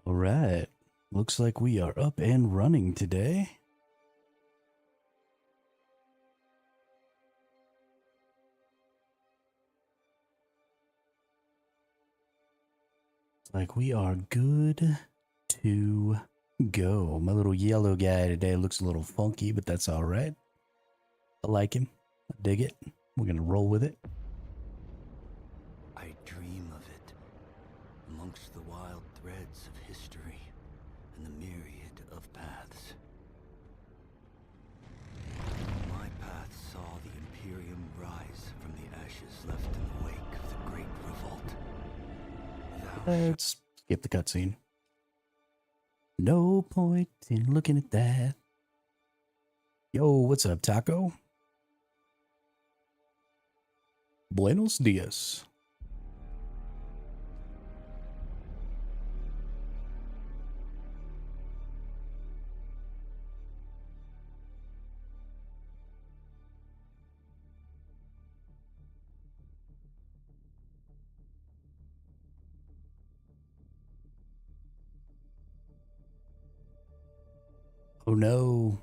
All right. Looks like we are up and running today. Like we are good to go. My little yellow guy today looks a little funky, but that's all right. I like him. I dig it. We're going to roll with it. I dream of it, amongst the wild threads of history and the myriad of paths. My path saw the Imperium rise from the ashes left in the wake of the Great Revolt. Let's skip the cutscene. No point in looking at that. Yo, what's up, Taco? Buenos dias. Oh no.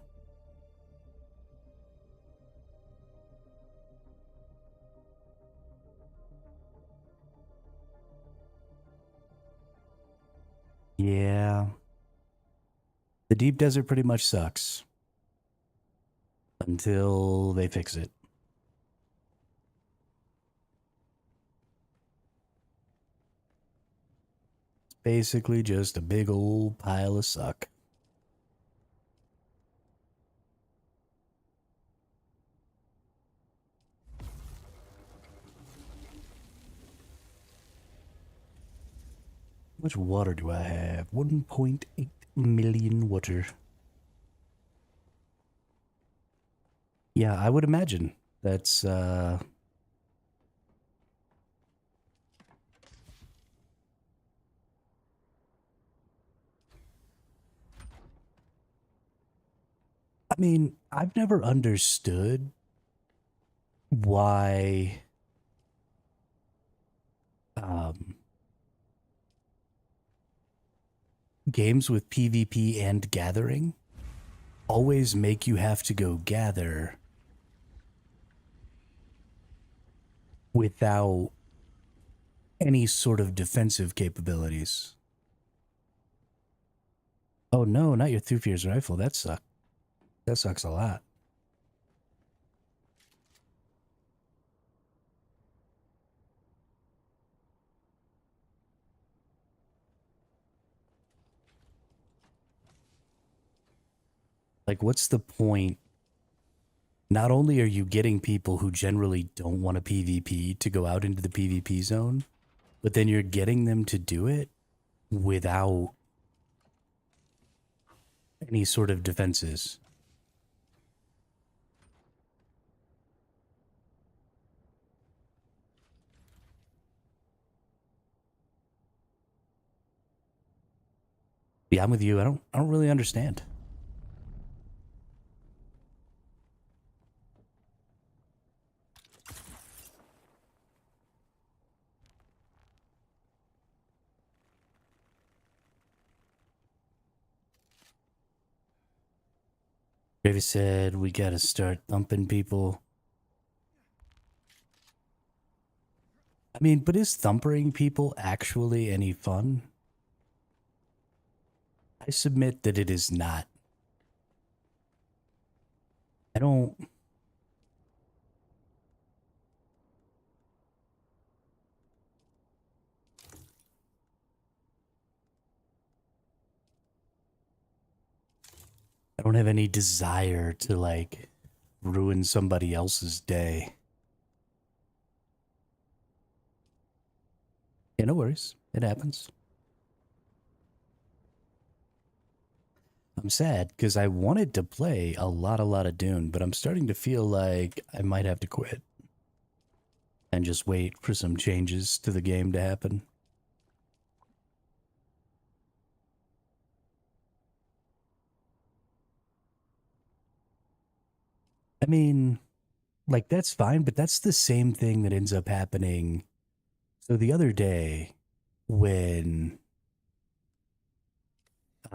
Yeah. The deep desert pretty much sucks. Until they fix it. It's basically just a big old pile of suck. How much water do I have? 1.8 million water. Yeah, I would imagine that's I mean, I've never understood why games with PvP and gathering always make you have to go gather without any sort of defensive capabilities. Oh no, not your Thufir's rifle. That sucks. That sucks a lot. Like, what's the point? Not only are you getting people who generally don't want to PvP to go out into the PvP zone, but then you're getting them to do it without any sort of defenses. Yeah, I'm with you. I don't really understand. David said we gotta start thumping people. I mean, but is thumpering people actually any fun? I submit that it is not. I don't have any desire to like ruin somebody else's day. Yeah, no worries. It happens. I'm sad because I wanted to play a lot of Dune, but I'm starting to feel like I might have to quit and just wait for some changes to the game to happen. I mean, like, that's fine, but that's the same thing that ends up happening. So the other day, when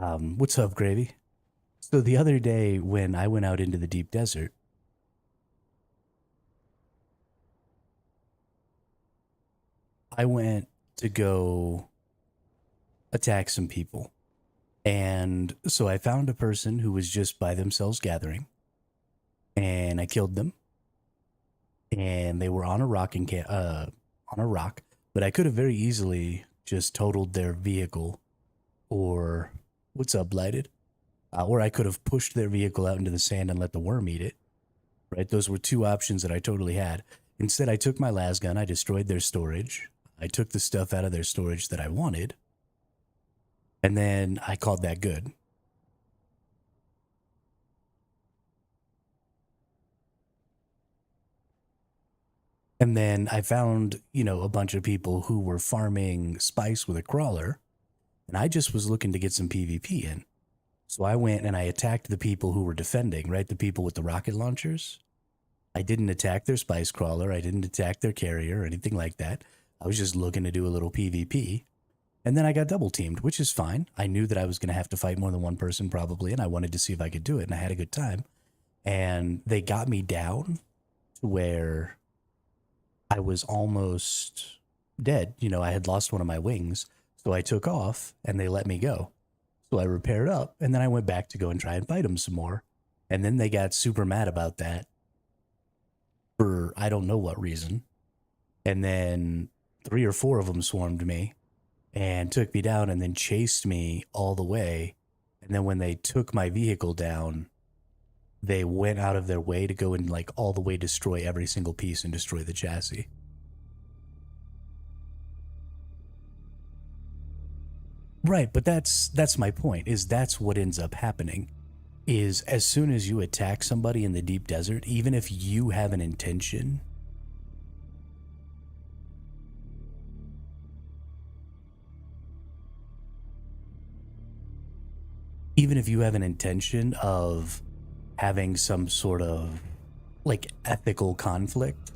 What's up, Gravy? So the other day when I went out into the deep desert, I went to go attack some people. And so I found a person who was just by themselves gathering, and I killed them. And they were on a on a rock, but I could have very easily just totaled their vehicle, or what's up, blighted? Or I could have pushed their vehicle out into the sand and let the worm eat it. Right? Those were two options that I totally had. Instead, I took my las gun, I destroyed their storage, I took the stuff out of their storage that I wanted, and then I called that good. And then I found, a bunch of people who were farming spice with a crawler, and I just was looking to get some PvP in. So I went and I attacked the people who were defending, right? The people with the rocket launchers. I didn't attack their spice crawler. I didn't attack their carrier or anything like that. I was just looking to do a little PvP. And then I got double teamed, which is fine. I knew that I was going to have to fight more than one person probably, and I wanted to see if I could do it, and I had a good time. And they got me down to where I was almost dead. I had lost one of my wings. So I took off and they let me go. So I repaired up and then I went back to go and try and fight them some more. And then they got super mad about that for I don't know what reason. And then 3 or 4 of them swarmed me and took me down and then chased me all the way. And then when they took my vehicle down, they went out of their way to go and like all the way destroy every single piece and destroy the chassis. Right, but that's my point, is that's what ends up happening. Is as soon as you attack somebody in the deep desert, even if you have an intention, even if you have an intention of having some sort of like ethical conflict,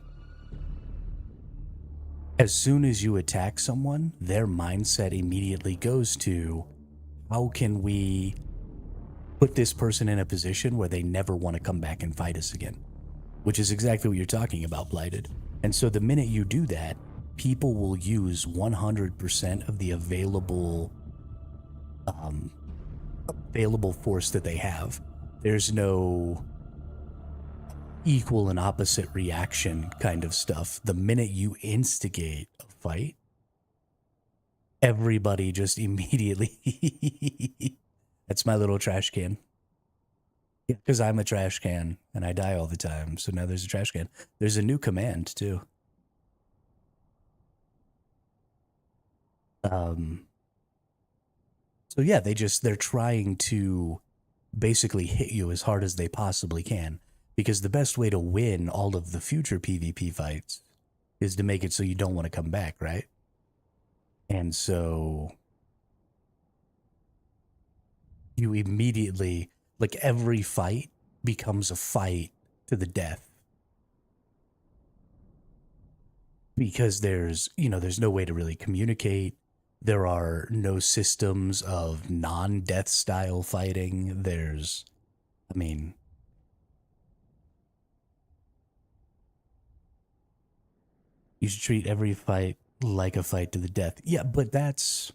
as soon as you attack someone, their mindset immediately goes to, how can we put this person in a position where they never want to come back and fight us again? Which is exactly what you're talking about, Blighted. And so the minute you do that, people will use 100% of the available force that they have. There's no equal and opposite reaction kind of stuff. The minute you instigate a fight, everybody just immediately that's my little trash can. Yeah, because I'm a trash can and I die all the time. So now there's a trash can. There's a new command too. So yeah, they're trying to basically hit you as hard as they possibly can, because the best way to win all of the future PvP fights is to make it so you don't want to come back, right? And so you immediately, like, every fight becomes a fight to the death, because there's no way to really communicate. There are no systems of non-death style fighting. I mean, you should treat every fight like a fight to the death. Yeah, but that's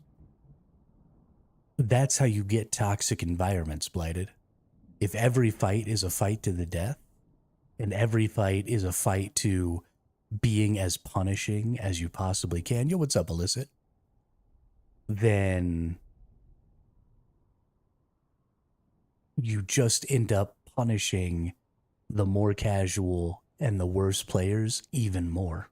how you get toxic environments, Blighted. If every fight is a fight to the death, and every fight is a fight to being as punishing as you possibly can. Yo, what's up, Illicit? Then you just end up punishing the more casual and the worse players even more.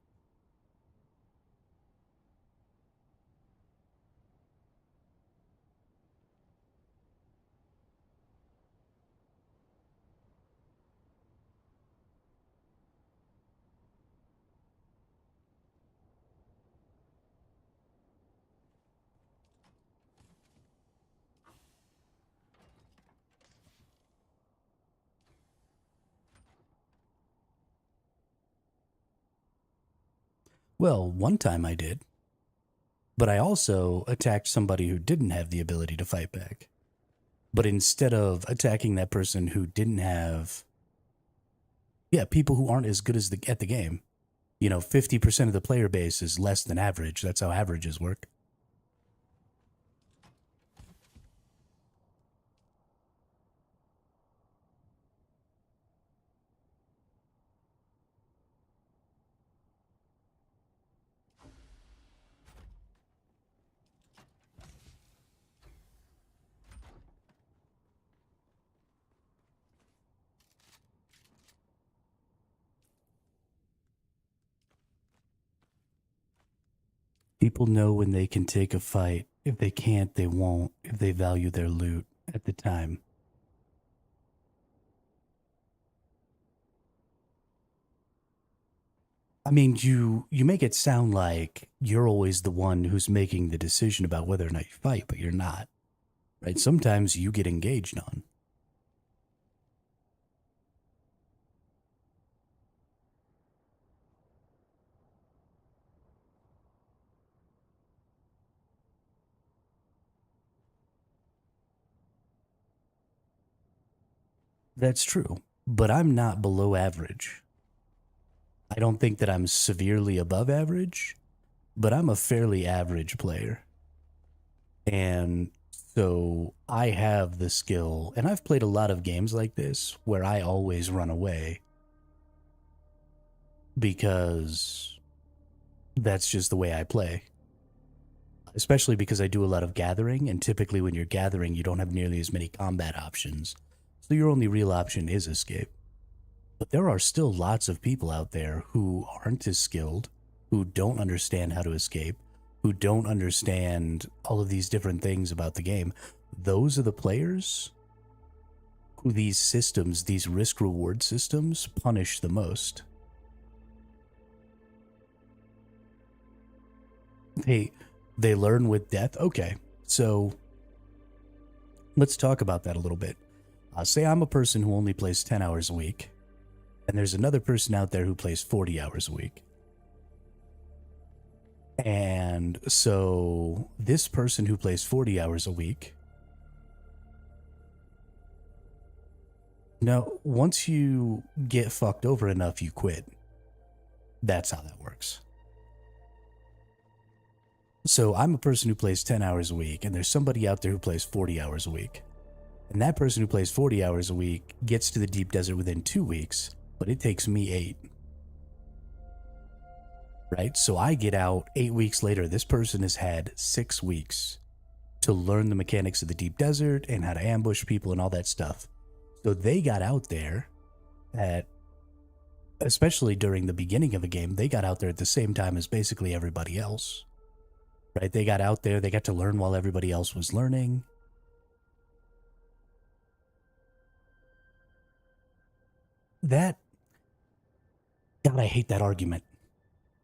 Well, one time I did, but I also attacked somebody who didn't have the ability to fight back. But instead of attacking that person who didn't have, yeah, people who aren't as good as at the game, 50% of the player base is less than average. That's how averages work. People know when they can take a fight. If they can't, they won't, if they value their loot at the time. I mean, you make it sound like you're always the one who's making the decision about whether or not you fight, but you're not, right? Sometimes you get engaged on. That's true, but I'm not below average. I don't think that I'm severely above average, but I'm a fairly average player. And so I have the skill, and I've played a lot of games like this where I always run away because that's just the way I play. Especially because I do a lot of gathering, and typically when you're gathering, you don't have nearly as many combat options. So your only real option is escape. But there are still lots of people out there who aren't as skilled, who don't understand how to escape, who don't understand all of these different things about the game. Those are the players who these systems, these risk reward systems, punish the most. They learn with death. Okay, so let's talk about that a little bit. Say I'm a person who only plays 10 hours a week, and there's another person out there who plays 40 hours a week. And so this person who plays 40 hours a week, now, once you get fucked over enough, you quit. That's how that works. So I'm a person who plays 10 hours a week, and there's somebody out there who plays 40 hours a week. And that person who plays 40 hours a week gets to the deep desert within 2 weeks, but it takes me 8. Right? So I get out 8 weeks later. This person has had 6 weeks to learn the mechanics of the deep desert and how to ambush people and all that stuff. So they got out there especially during the beginning of a game, they got out there at the same time as basically everybody else. Right? They got out there, they got to learn while everybody else was learning. God, I hate that argument.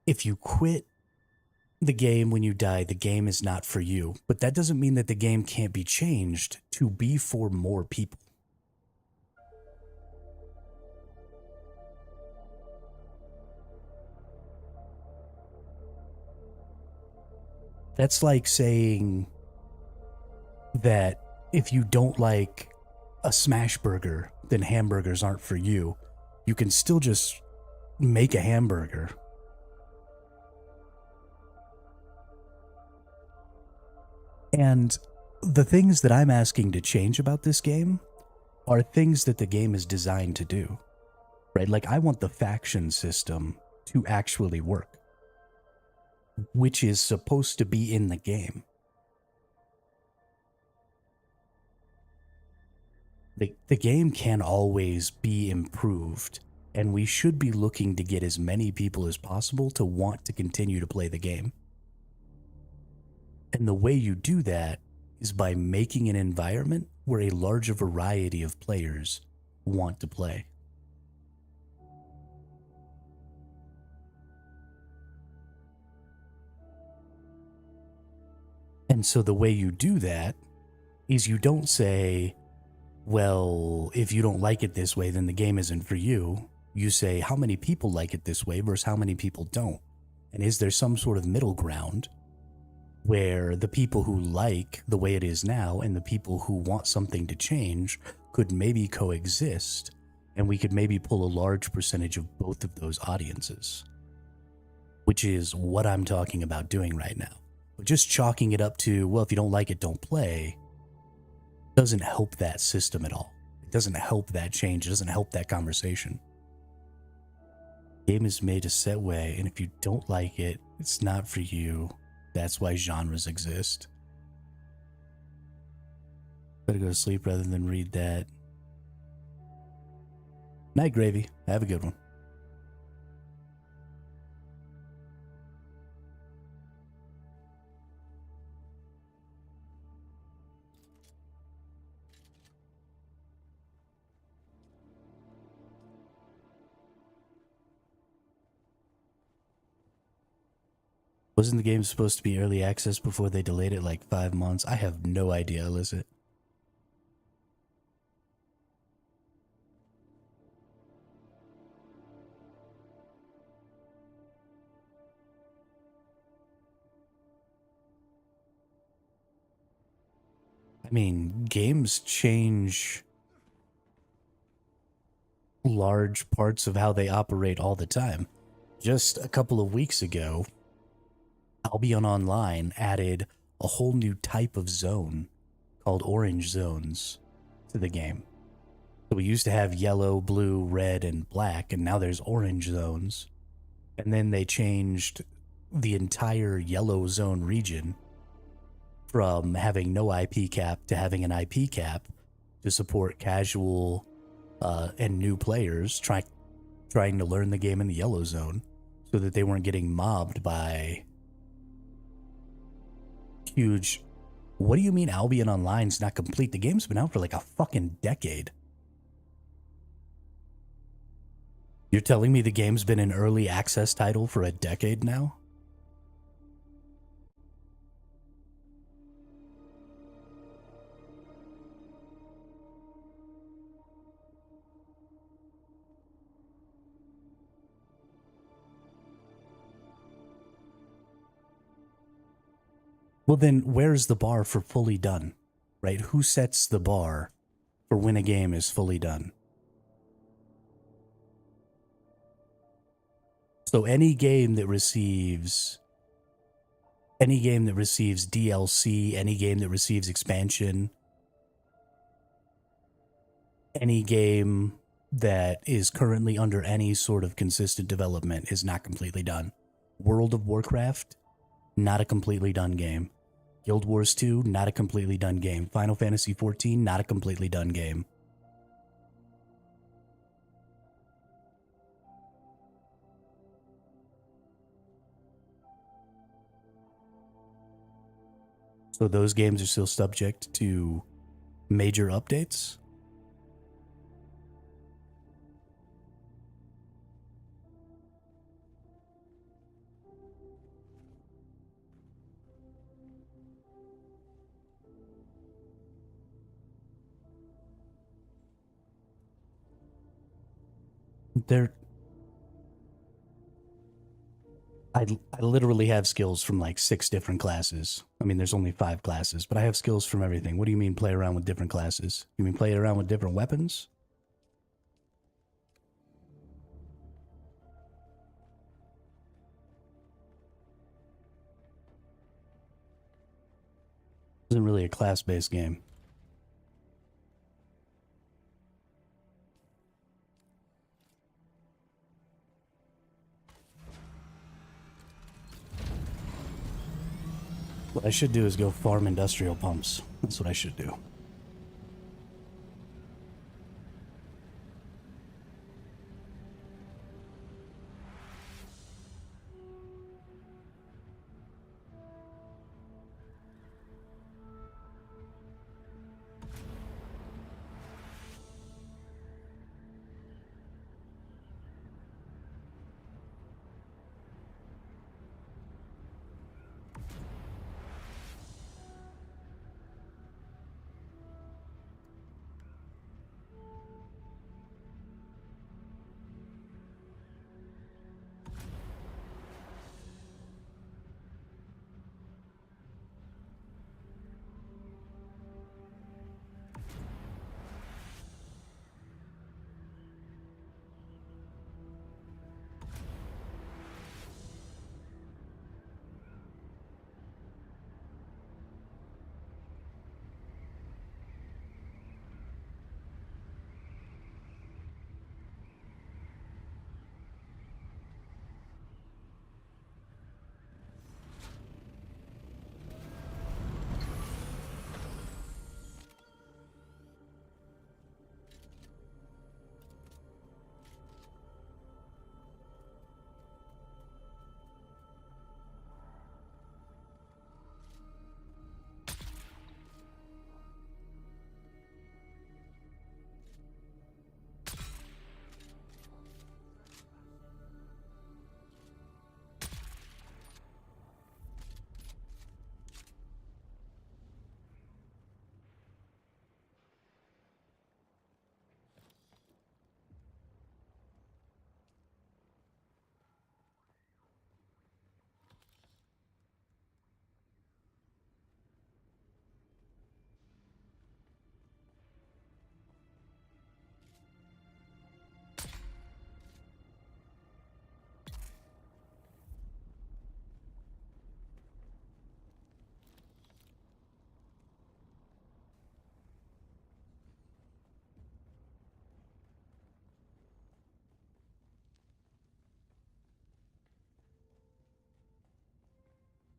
If you quit the game when you die, the game is not for you. But that doesn't mean that the game can't be changed to be for more people. That's like saying that if you don't like a smash burger, then hamburgers aren't for you. You can still just make a hamburger. And the things that I'm asking to change about this game are things that the game is designed to do, right? Like, I want the faction system to actually work, which is supposed to be in the game. The game can always be improved, and we should be looking to get as many people as possible to want to continue to play the game. And the way you do that is by making an environment where a larger variety of players want to play. And so the way you do that is you don't say, well, if you don't like it this way, then the game isn't for you. You say, how many people like it this way versus how many people don't? And is there some sort of middle ground where the people who like the way it is now and the people who want something to change could maybe coexist, and we could maybe pull a large percentage of both of those audiences, which is what I'm talking about doing right now. But just chalking it up to, well, if you don't like it, don't play, doesn't help that system at all. It doesn't help that change. It doesn't help that conversation. Game is made a set way, and if you don't like it, it's not for you. That's why genres exist. Better go to sleep rather than read that. Night, Gravy. Have a good one. Wasn't the game supposed to be early access before they delayed it like 5 months? I have no idea, Illicit. I mean, games change large parts of how they operate all the time. Just a couple of weeks ago, Albion Online added a whole new type of zone called orange zones to the game. So we used to have yellow, blue, red, and black, and now there's orange zones. And then they changed the entire yellow zone region from having no IP cap to having an IP cap to support casual and new players trying to learn the game in the yellow zone so that they weren't getting mobbed by huge... What do you mean Albion Online's not complete? The game's been out for like a fucking decade. You're telling me the game's been an early access title for a decade now? Well, then where's the bar for fully done, right? Who sets the bar for when a game is fully done? So any game that receives DLC, any game that receives expansion, any game that is currently under any sort of consistent development is not completely done. World of Warcraft, not a completely done game. Guild Wars 2, not a completely done game. Final Fantasy 14, not a completely done game. So those games are still subject to major updates? I literally have skills from like 6 different classes. I mean, there's only 5 classes, but I have skills from everything. What do you mean play around with different classes? You mean play around with different weapons? It isn't really a class-based game. What I should do is go farm industrial pumps. That's what I should do.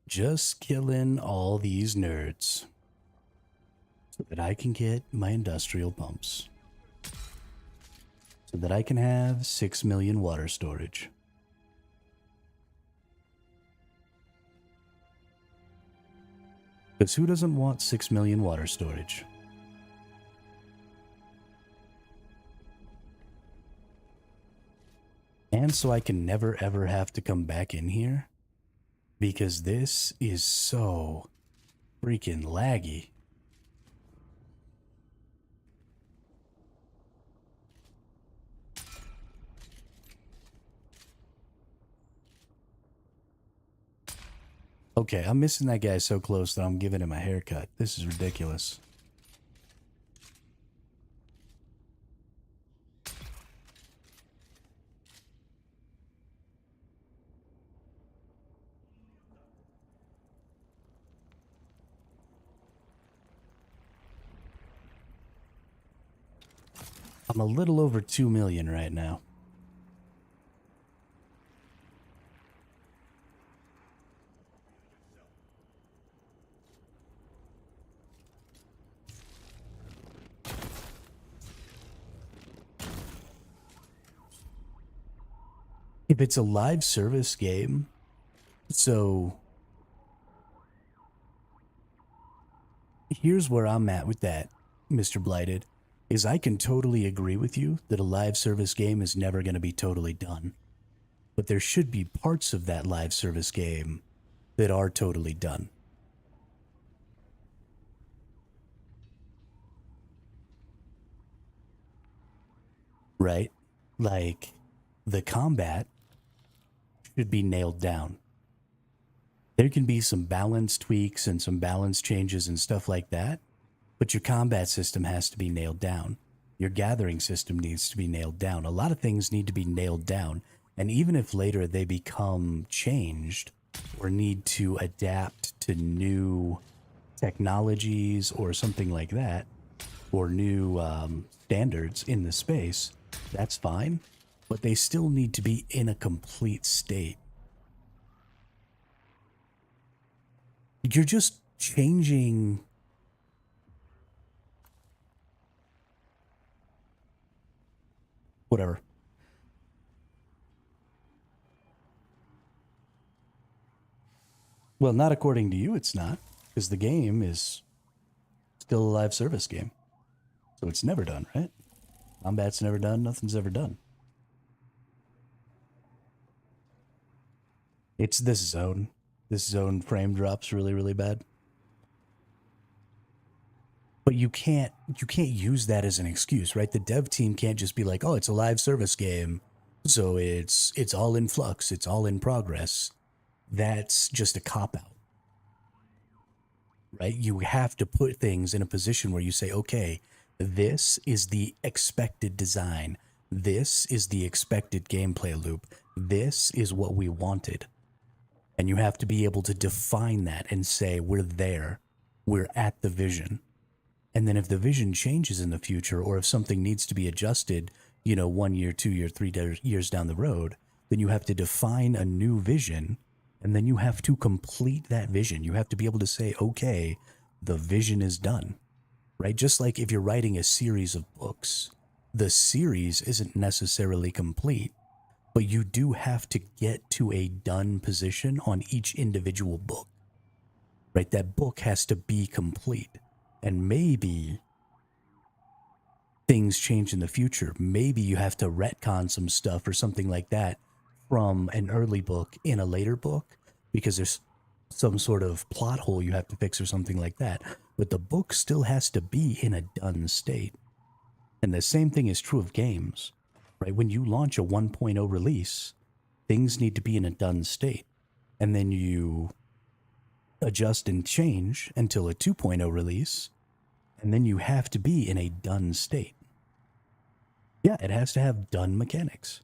Just killing all these nerds so that I can get my industrial pumps. So that I can have 6 million water storage. Because who doesn't want 6 million water storage? And so I can never ever have to come back in here. Because this is so freaking laggy. Okay, I'm missing that guy so close that I'm giving him a haircut. This is ridiculous. I'm a little over 2 million right now. If it's a live service game, so here's where I'm at with that, Mr. Blighted, is I can totally agree with you that a live service game is never going to be totally done. But there should be parts of that live service game that are totally done. Right? Like, the combat should be nailed down. There can be some balance tweaks and some balance changes and stuff like that, but your combat system has to be nailed down. Your gathering system needs to be nailed down. A lot of things need to be nailed down, and even if later they become changed or need to adapt to new technologies or something like that, or new standards in the space, that's fine, but they still need to be in a complete state. You're just changing whatever. Well, not according to you, it's not, because the game is still a live service game. So it's never done, right? Combat's never done, nothing's ever done. It's this zone. This zone frame drops really, really bad. But you can't use that as an excuse, right? The dev team can't just be like, "Oh, it's a live service game, so it's all in flux, it's all in progress." That's just a cop out. Right? You have to put things in a position where you say, "Okay, this is the expected design. This is the expected gameplay loop. This is what we wanted." And you have to be able to define that and say, "We're there. We're at the vision." And then if the vision changes in the future, or if something needs to be adjusted, 1 year, 2 year, 3 years down the road, then you have to define a new vision, and then you have to complete that vision. You have to be able to say, "Okay, the vision is done," right? Just like if you're writing a series of books, the series isn't necessarily complete, but you do have to get to a done position on each individual book, right? That book has to be complete. And maybe things change in the future. Maybe you have to retcon some stuff or something like that from an early book in a later book because there's some sort of plot hole you have to fix or something like that. But the book still has to be in a done state. And the same thing is true of games, right? When you launch a 1.0 release, things need to be in a done state. And then you adjust and change until a 2.0 release, and then you have to be in a done state. Yeah, it has to have done mechanics.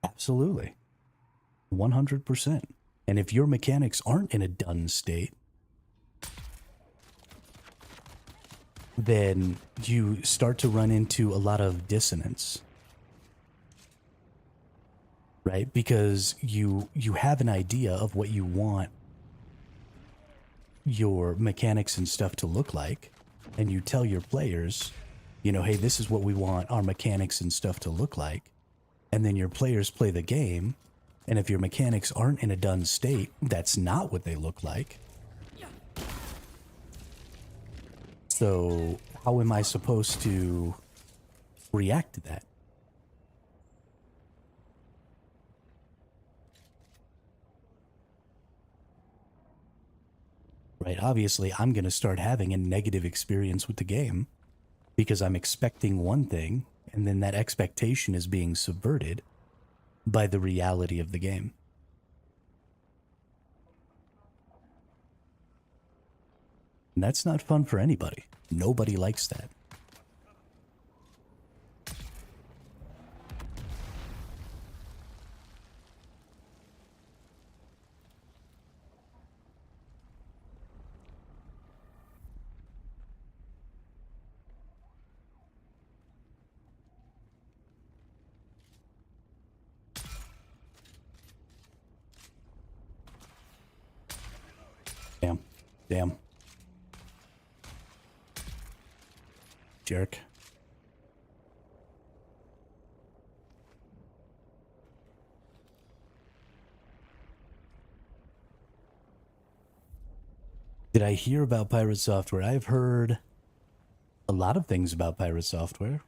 Absolutely. 100%. And if your mechanics aren't in a done state, then you start to run into a lot of dissonance. Right? Because you have an idea of what you want your mechanics and stuff to look like, and you tell your players, you know, hey, this is what we want our mechanics and stuff to look like, and then your players play the game, and if your mechanics aren't in a done state, that's not what they look like. So how am I supposed to react to that? Right? Obviously, I'm going to start having a negative experience with the game because I'm expecting one thing, and then that expectation is being subverted by the reality of the game. And that's not fun for anybody. Nobody likes that. Damn. Damn. Jerk. Did I hear about Pirate Software? I've heard a lot of things about Pirate Software.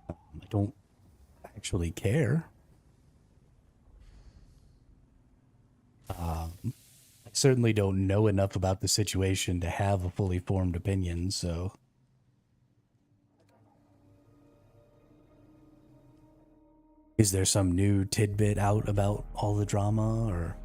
I don't actually care. I certainly don't know enough about the situation to have a fully formed opinion, so. Is there some new tidbit out about all the drama, or?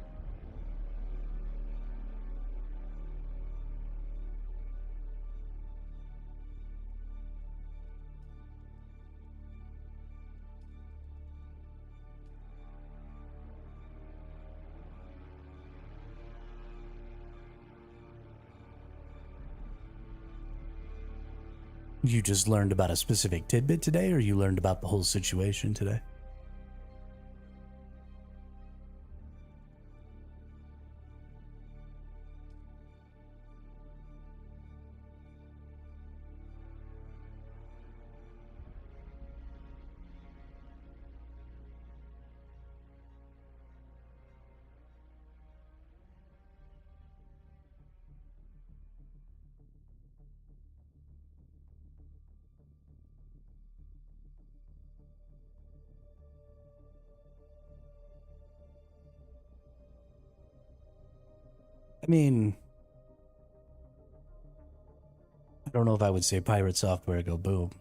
You just learned about a specific tidbit today, or you learned about the whole situation today? I mean, I don't know if I would say Pirate Software go boom.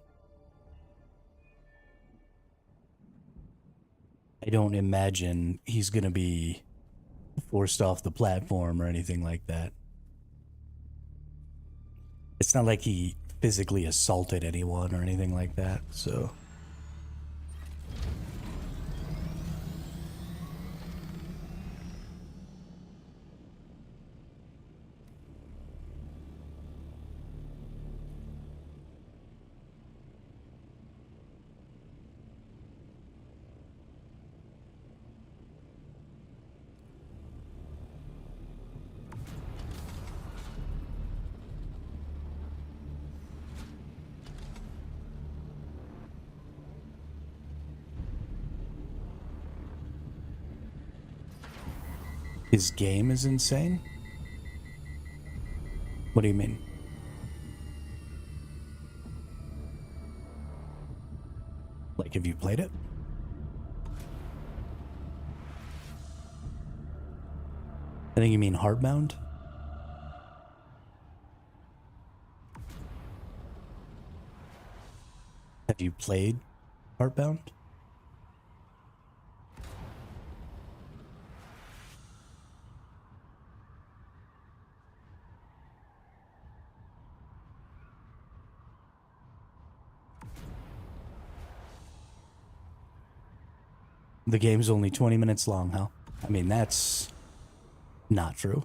I don't imagine he's going to be forced off the platform or anything like that. It's not like he physically assaulted anyone or anything like that, so. His game is insane? What do you mean? Like, have you played it? I think you mean Hardbound? Have you played Hardbound? The game's only 20 minutes long, huh? I mean, that's not true.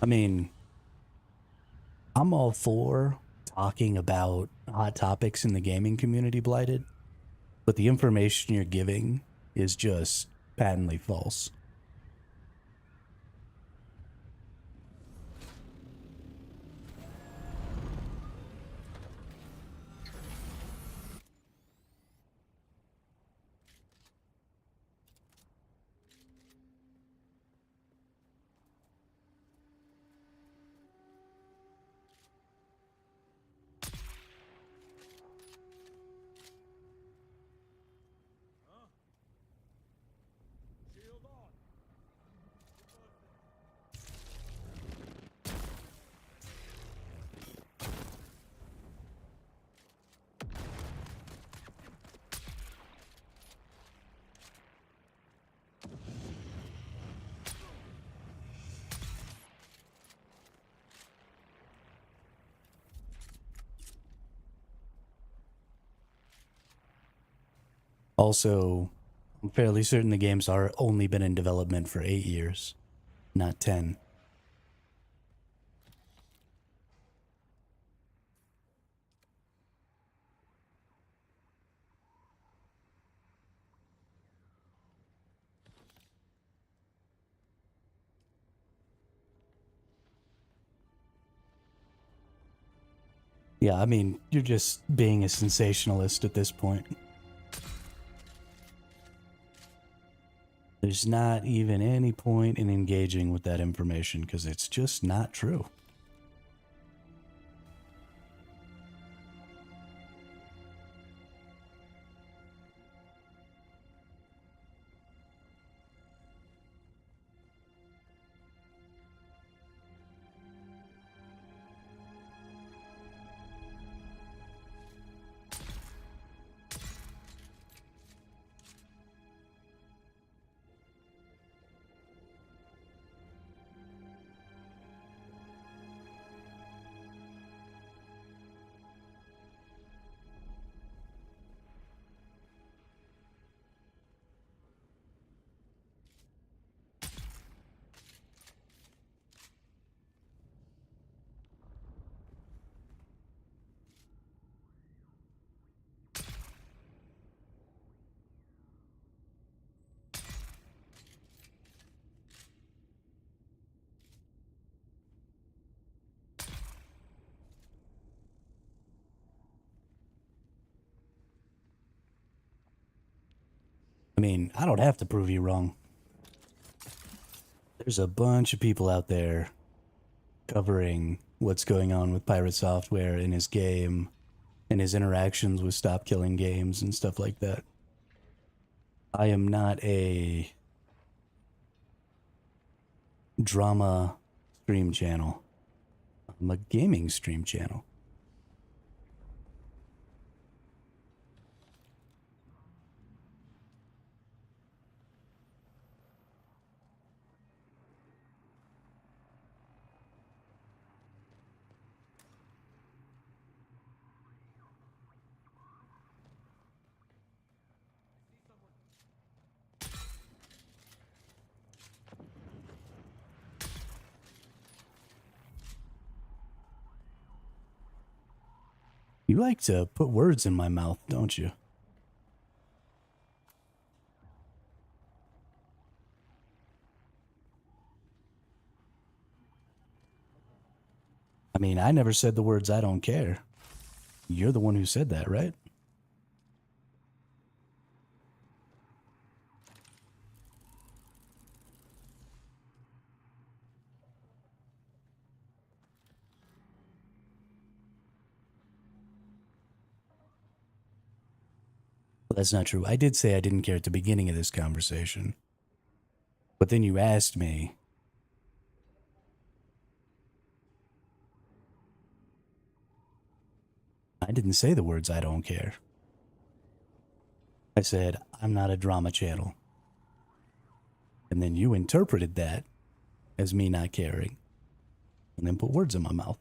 I mean, I'm all for talking about hot topics in the gaming community, Blighted, but the information you're giving is just patently false. Also, I'm fairly certain the games are only been in development for 8 years, not 10. Yeah, I mean, you're just being a sensationalist at this point. There's not even any point in engaging with that information because it's just not true. I mean, I don't have to prove you wrong. There's a bunch of people out there covering what's going on with Pirate Software in his game and his interactions with Stop Killing Games and stuff like that. I am not a drama stream channel. I'm a gaming stream channel. You like to put words in my mouth, don't you? I mean, I never said the words I don't care. You're the one who said that, right? Well, that's not true. I did say I didn't care at the beginning of this conversation. But then you asked me. I didn't say the words I don't care. I said, I'm not a drama channel. And then you interpreted that as me not caring. And then put words in my mouth.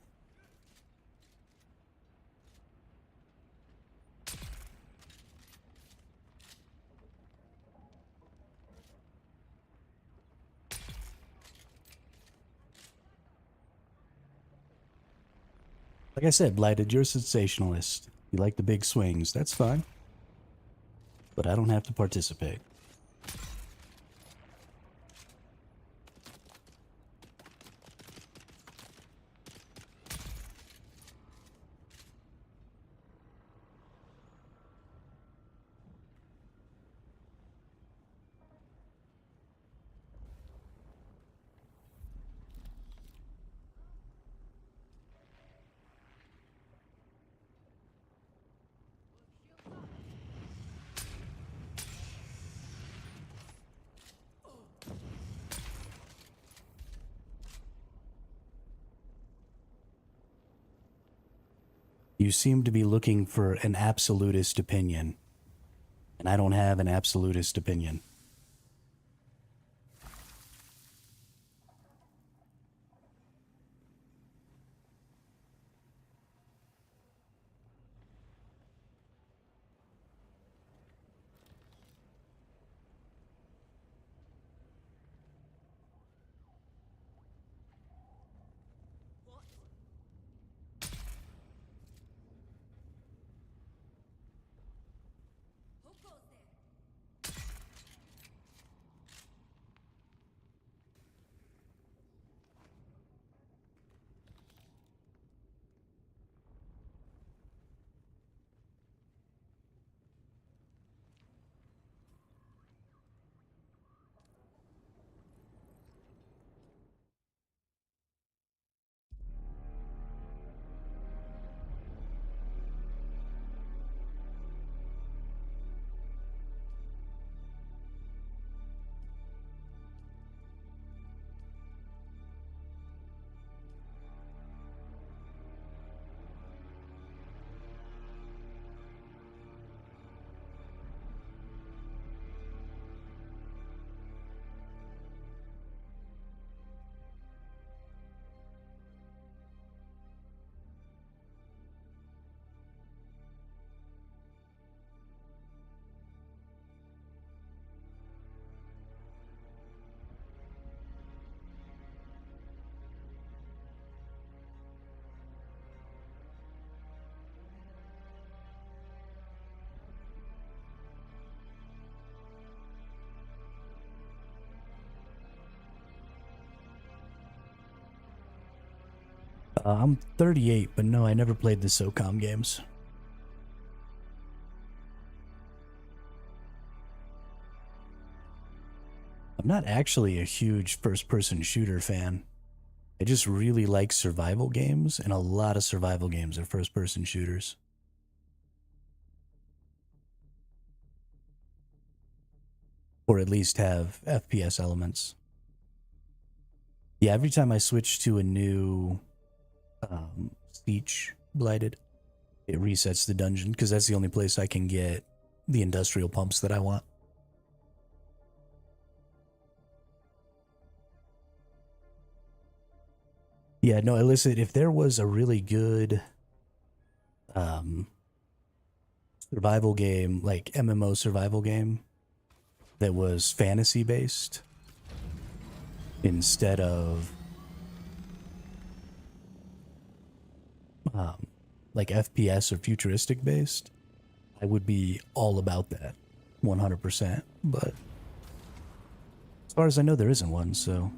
Like I said, Blighted, you're a sensationalist. You like the big swings. That's fine. But I don't have to participate. You seem to be looking for an absolutist opinion, and I don't have an absolutist opinion. I'm 38, but no, I never played the SOCOM games. I'm not actually a huge first-person shooter fan. I just really like survival games, and a lot of survival games are first-person shooters. Or at least have FPS elements. Yeah, every time I switch to a new Siege Blighted, it resets the dungeon, because that's the only place I can get the industrial pumps that I want. Yeah, no, illicit. If there was a really good um, survival game, like MMO survival game, that was fantasy based instead of um, like FPS or futuristic based, I would be all about that 100%. But as far as I know, there isn't one, so.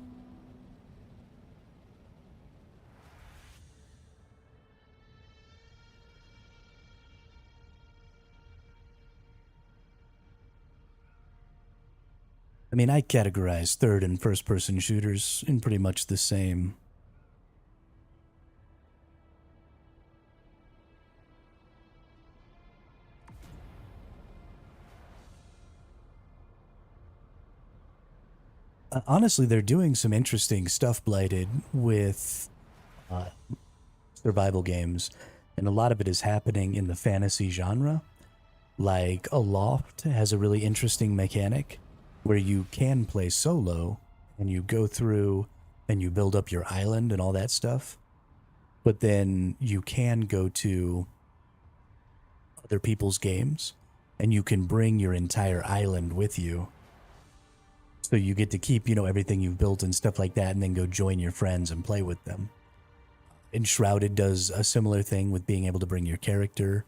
I mean, I categorize third and first person shooters in pretty much the same. Honestly, they're doing some interesting stuff, Blighted, with uh, survival games, and a lot of it is happening in the fantasy genre. Like, Aloft has a really interesting mechanic where you can play solo and you go through and you build up your island and all that stuff. But then you can go to other people's games and you can bring your entire island with you. So you get to keep, everything you've built and stuff like that, and then go join your friends and play with them. Enshrouded does a similar thing with being able to bring your character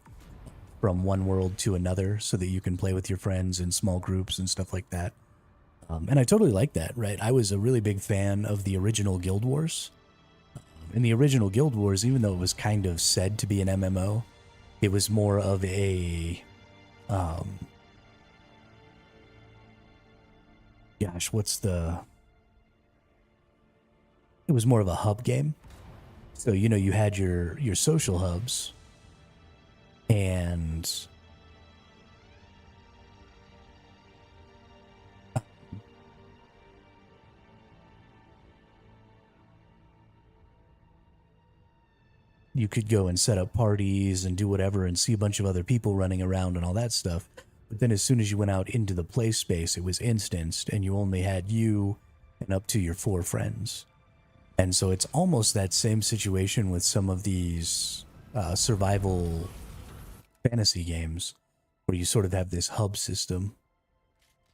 from one world to another so that you can play with your friends in small groups and stuff like that. And I totally like that, right? I was a really big fan of the original Guild Wars. In the original Guild Wars, even though it was kind of said to be an MMO, it was more of a, gosh, it was more of a hub game. So, you know, you had your social hubs and you could go and set up parties and do whatever and see a bunch of other people running around and all that stuff. But then as soon as you went out into the play space, it was instanced and you only had you and up to your 4 friends. And so it's almost that same situation with some of these survival fantasy games where you sort of have this hub system.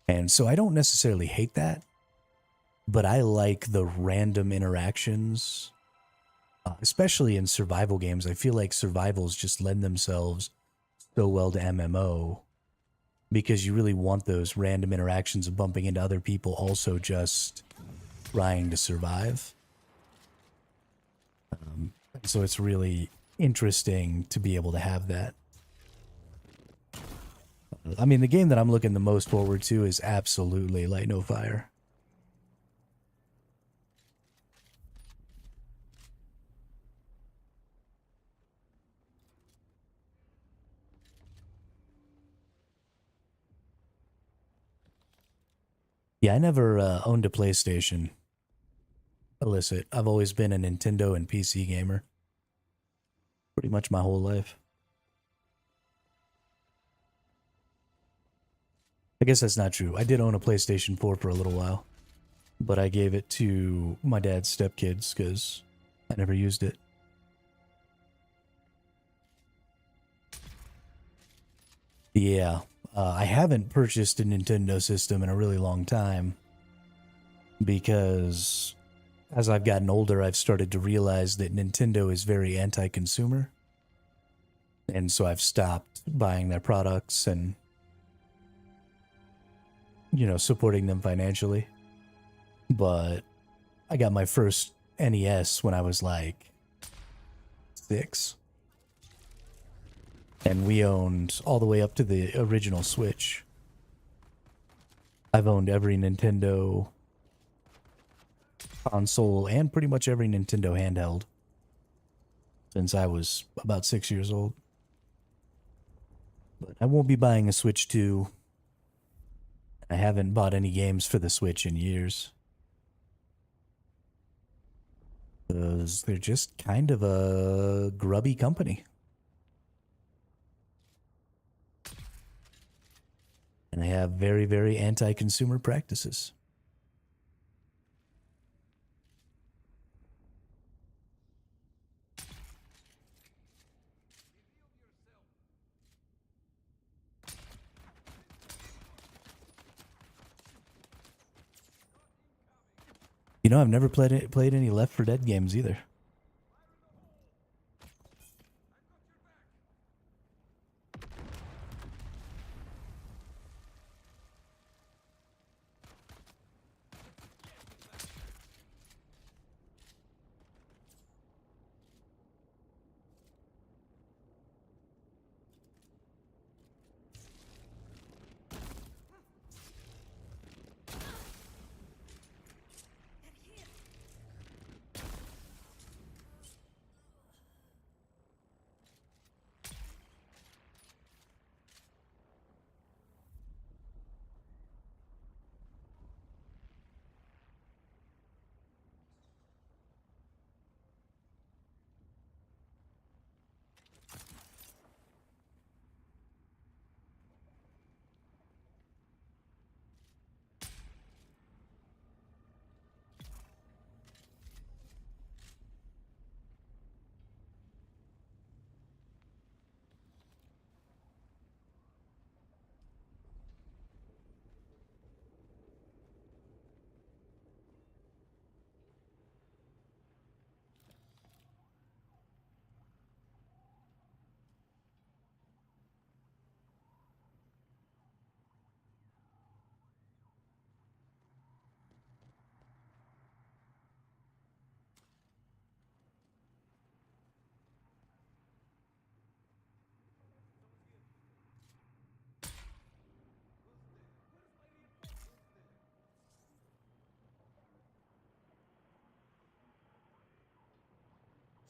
And so I don't necessarily hate that, but I like the random interactions. Especially in survival games, I feel like survivals just lend themselves so well to MMO because you really want those random interactions of bumping into other people also just trying to survive. So it's really interesting to be able to have that. I mean, the game that I'm looking the most forward to is absolutely Light No Fire. Yeah, I never owned a PlayStation. Illicit. I've always been a Nintendo and PC gamer. Pretty much my whole life. I guess that's not true. I did own a PlayStation 4 for a little while, but I gave it to my dad's stepkids because I never used it. Yeah, I haven't purchased a Nintendo system in a really long time because as I've gotten older, I've started to realize that Nintendo is very anti-consumer. And so I've stopped buying their products and, you know, supporting them financially. But I got my first NES when I was like 6. And we owned all the way up to the original Switch. I've owned every Nintendo console and pretty much every Nintendo handheld since I was about 6 years old. But I won't be buying a Switch 2. I haven't bought any games for the Switch in years. Because they're just kind of a grubby company. And they have very, very anti-consumer practices. You know, I've never played any Left 4 Dead games either.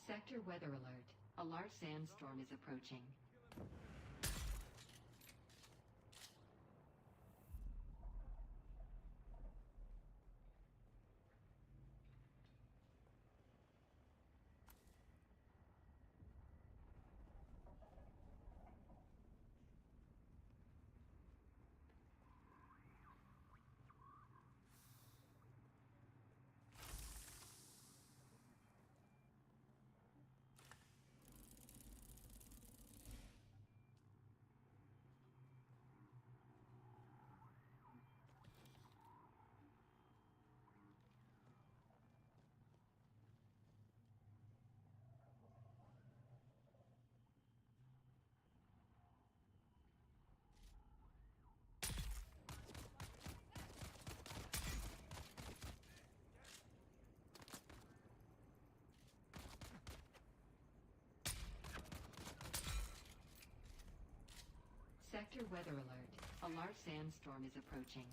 Sector weather alert. A large sandstorm is approaching. Sector weather alert. A large sandstorm is approaching.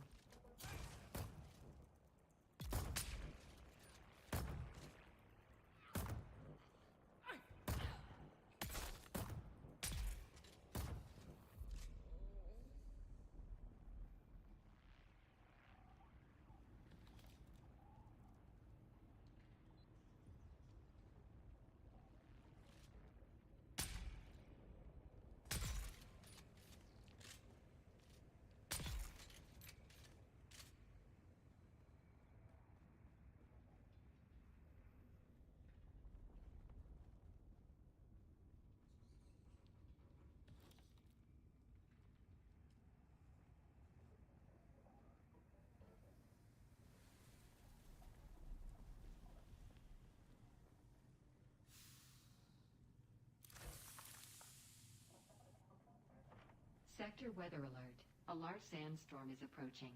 Sector weather alert. A large sandstorm is approaching.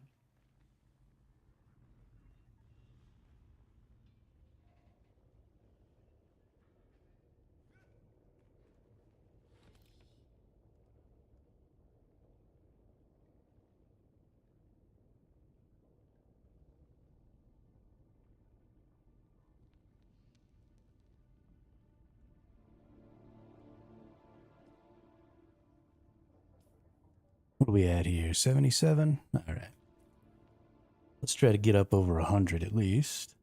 What are we at here? 77? All right. Let's try to get up over 100 at least.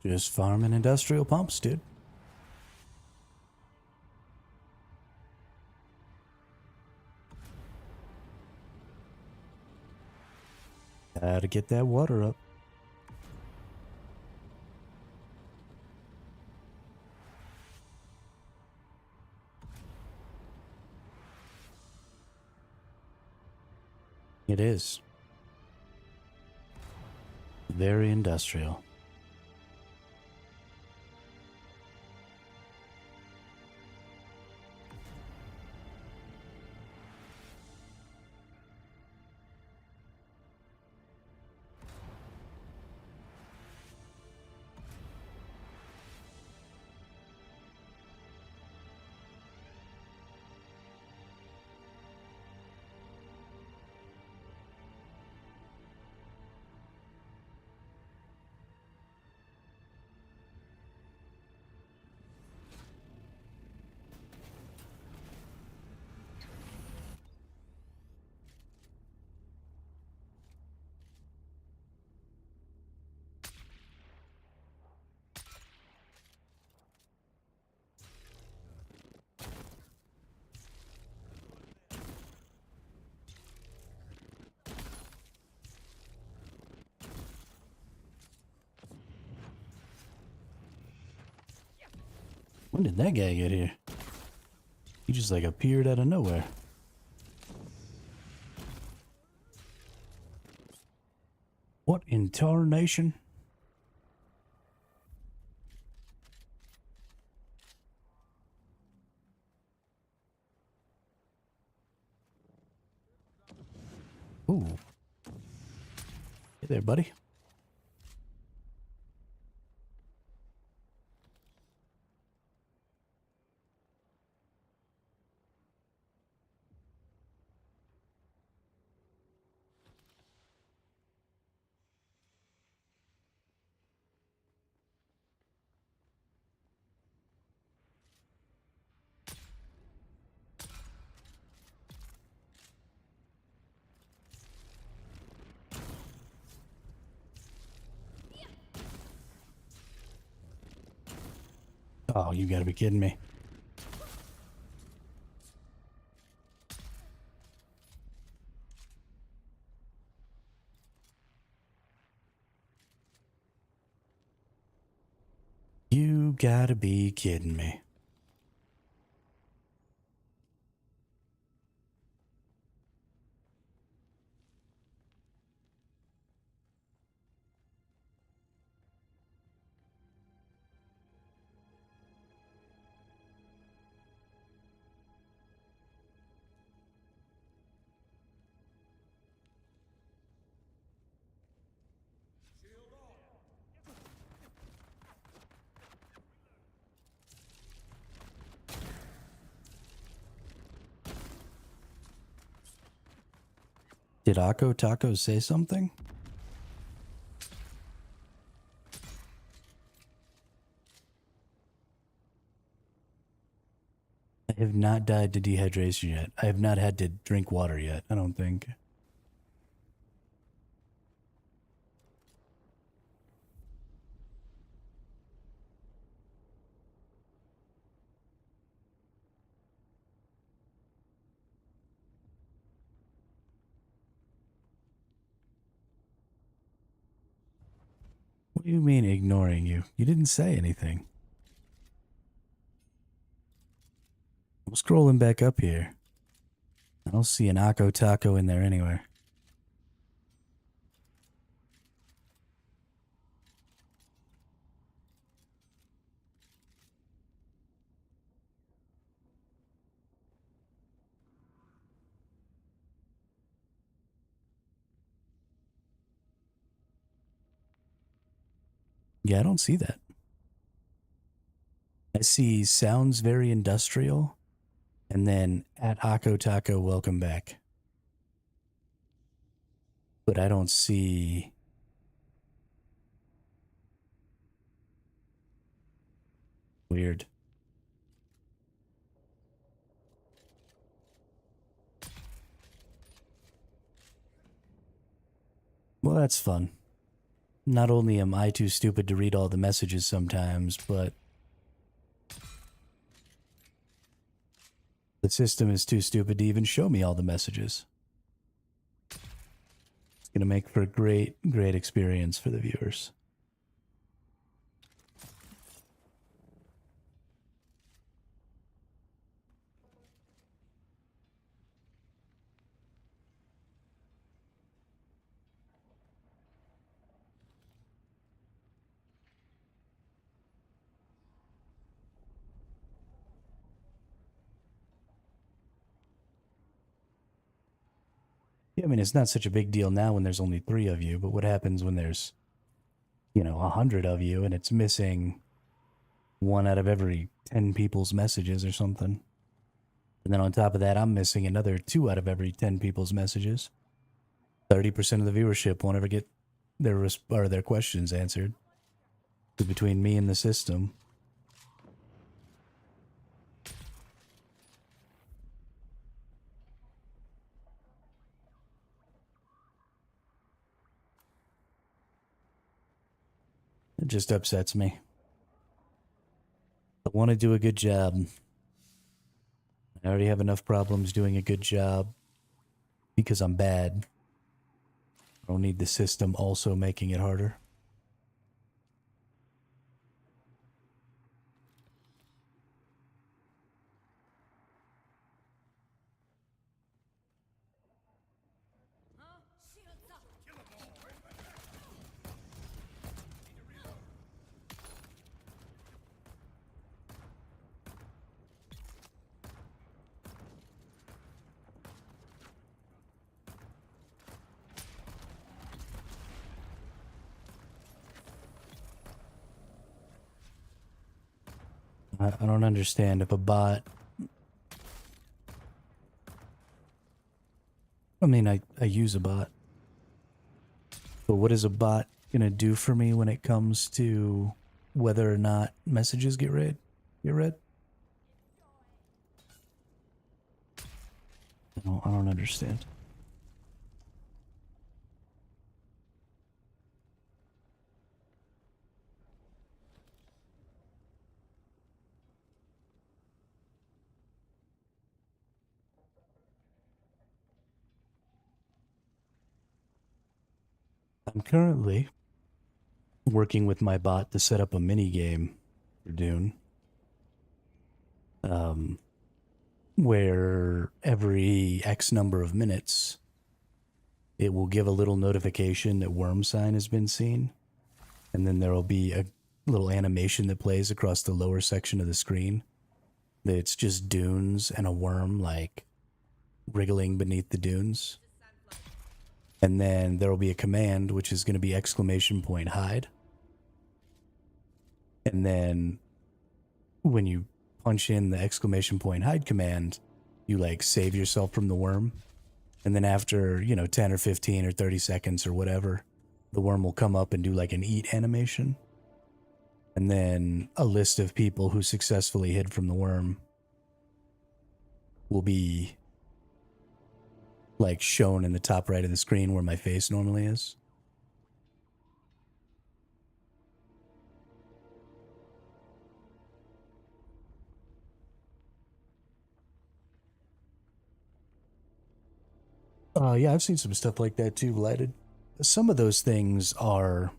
Just farming industrial pumps, dude. Gotta get that water up. It is. Very industrial. When did that guy get here? He just like appeared out of nowhere. What in tarnation? Ooh. Hey there, buddy. Oh, you gotta be kidding me. You gotta be kidding me. Did Akko Taco say something? I have not died to dehydration yet. I have not had to drink water yet, I don't think. What do you mean ignoring you? You didn't say anything. I'm scrolling back up here. I don't see an Akko Taco in there anywhere. Yeah, I don't see that. I see sounds very industrial, and then at Akko Taco, welcome back. But I don't see... Weird. Well, that's fun. not only am I too stupid to read all the messages sometimes, but the system is too stupid to even show me all the messages. It's going to make for a great, great experience for the viewers. Yeah, I mean, it's not such a big deal now when there's only 3 of you, but what happens when there's, 100 of you and it's missing 1 out of every 10 people's messages or something? And then on top of that, I'm missing another 2 out of every 10 people's messages. 30% of the viewership won't ever get their questions answered. So between me and the system, it just upsets me. I want to do a good job. I already have enough problems doing a good job because I'm bad. I don't need the system also making it harder. I don't understand if a bot... I mean, I use a bot. But what is a bot gonna do for me when it comes to whether or not messages get read? I don't understand. I'm currently working with my bot to set up a mini game for Dune. Where every X number of minutes, it will give a little notification that worm sign has been seen. And then there will be a little animation that plays across the lower section of the screen. That it's just dunes and a worm, like, wriggling beneath the dunes. And then there will be a command, which is going to be !hide. And then when you punch in the !hide command, you, like, save yourself from the worm. And then after, 10 or 15 or 30 seconds or whatever, the worm will come up and do, like, an eat animation. And then a list of people who successfully hid from the worm will be, like, shown in the top right of the screen where my face normally is. Yeah, I've seen some stuff like that too, Lighted. Some of those things are...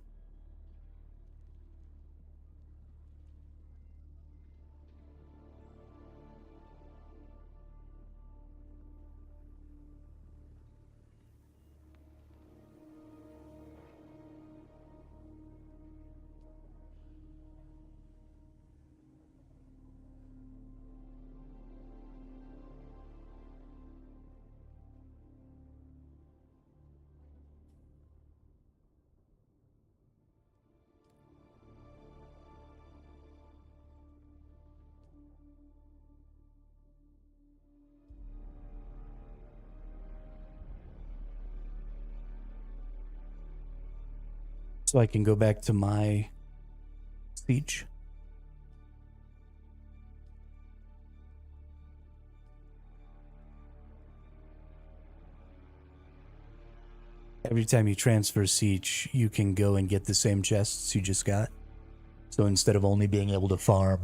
So I can go back to my speech. every time you transfer siege, you can go and get the same chests you just got. So instead of only being able to farm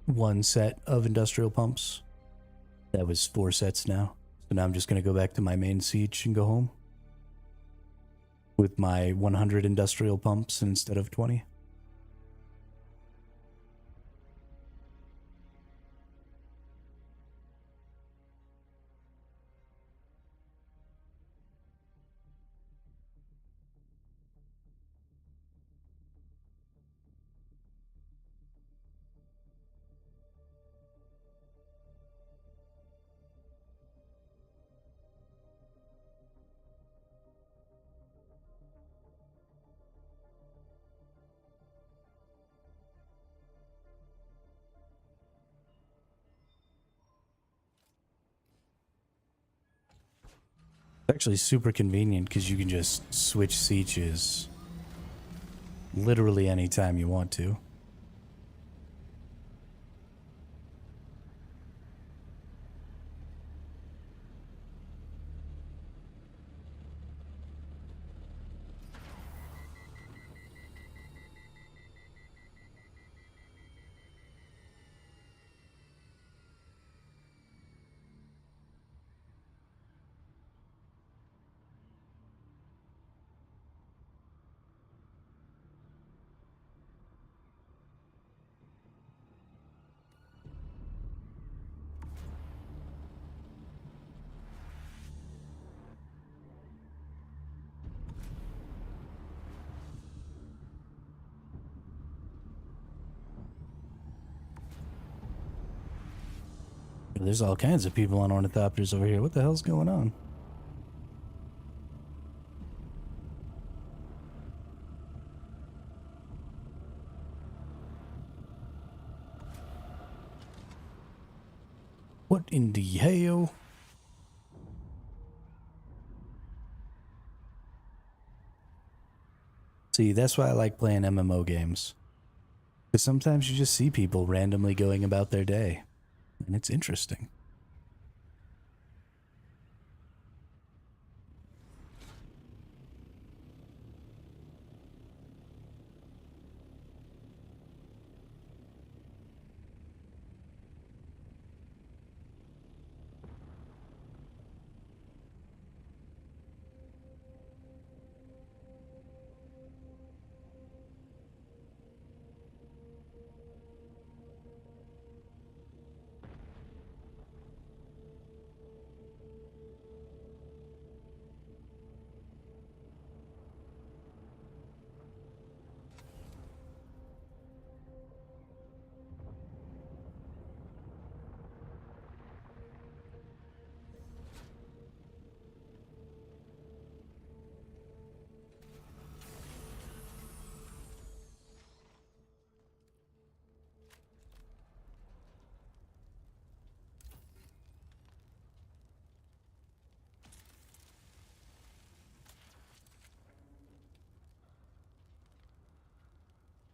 one set of industrial pumps, that was 4 sets now. So now I'm just going to go back to my main siege and go home with my 100 industrial pumps instead of 20. It's actually super convenient because you can just switch sieges literally anytime you want to. There's all kinds of people on ornithopters over here. What the hell's going on? What in the hell? See, that's why I like playing MMO games. Because sometimes you just see people randomly going about their day. And it's interesting.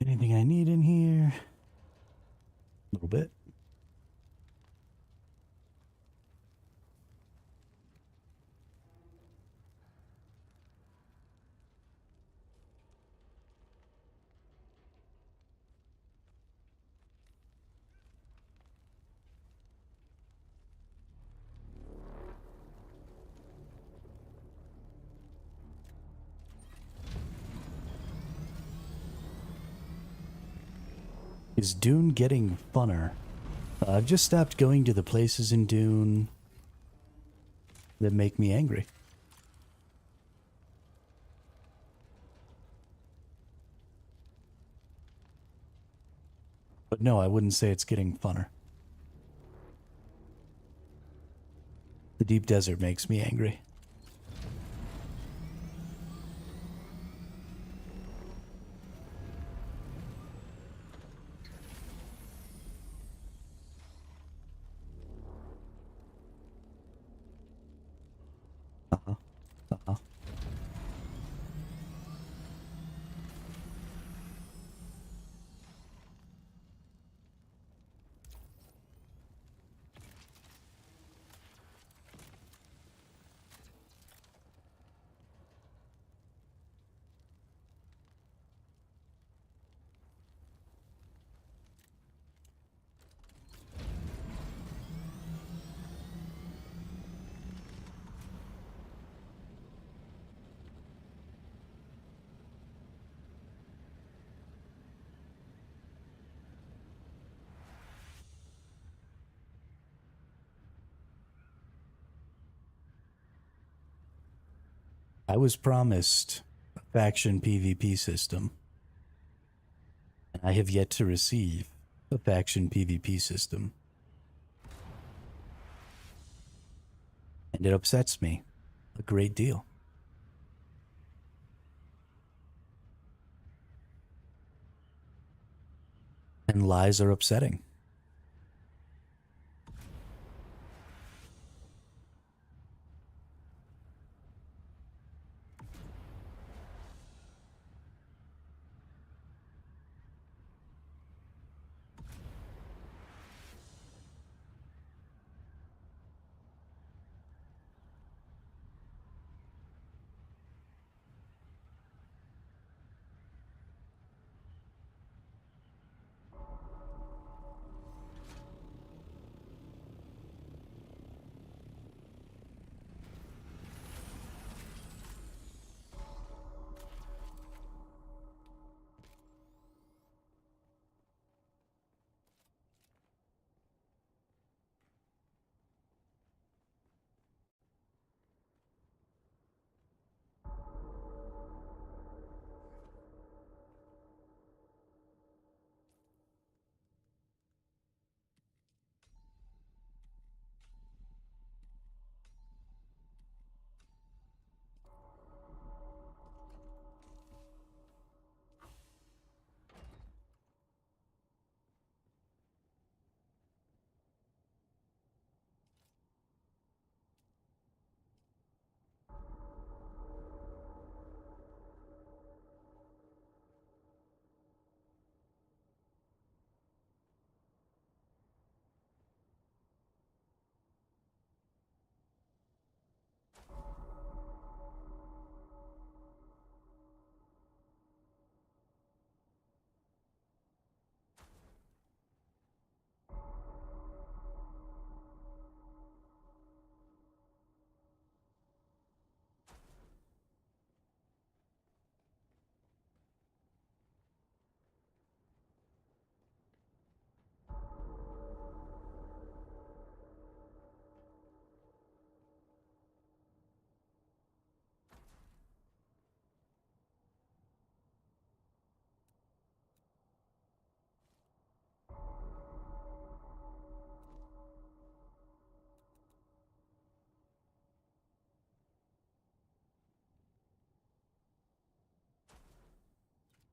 Anything I need in here? A little bit. Is Dune getting funner? I've just stopped going to the places in Dune that make me angry. But no, I wouldn't say it's getting funner. The deep desert makes me angry. Uh-huh. Uh-huh. I was promised a faction PvP system, and I have yet to receive a faction PvP system. And it upsets me a great deal. And lies are upsetting.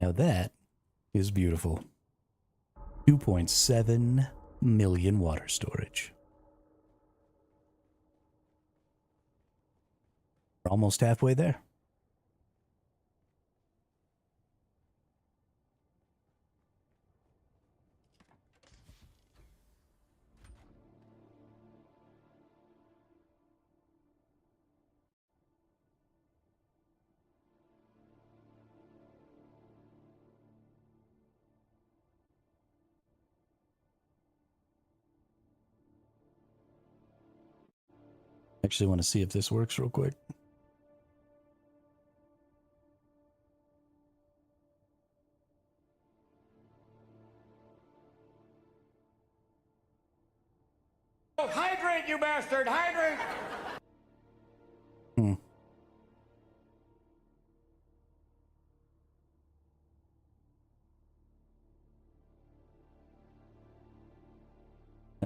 Now that is beautiful. 2.7 million water storage. We're almost halfway there. Actually want to see if this works real quick. Hydrate, you bastard! Hydrate! Hmm.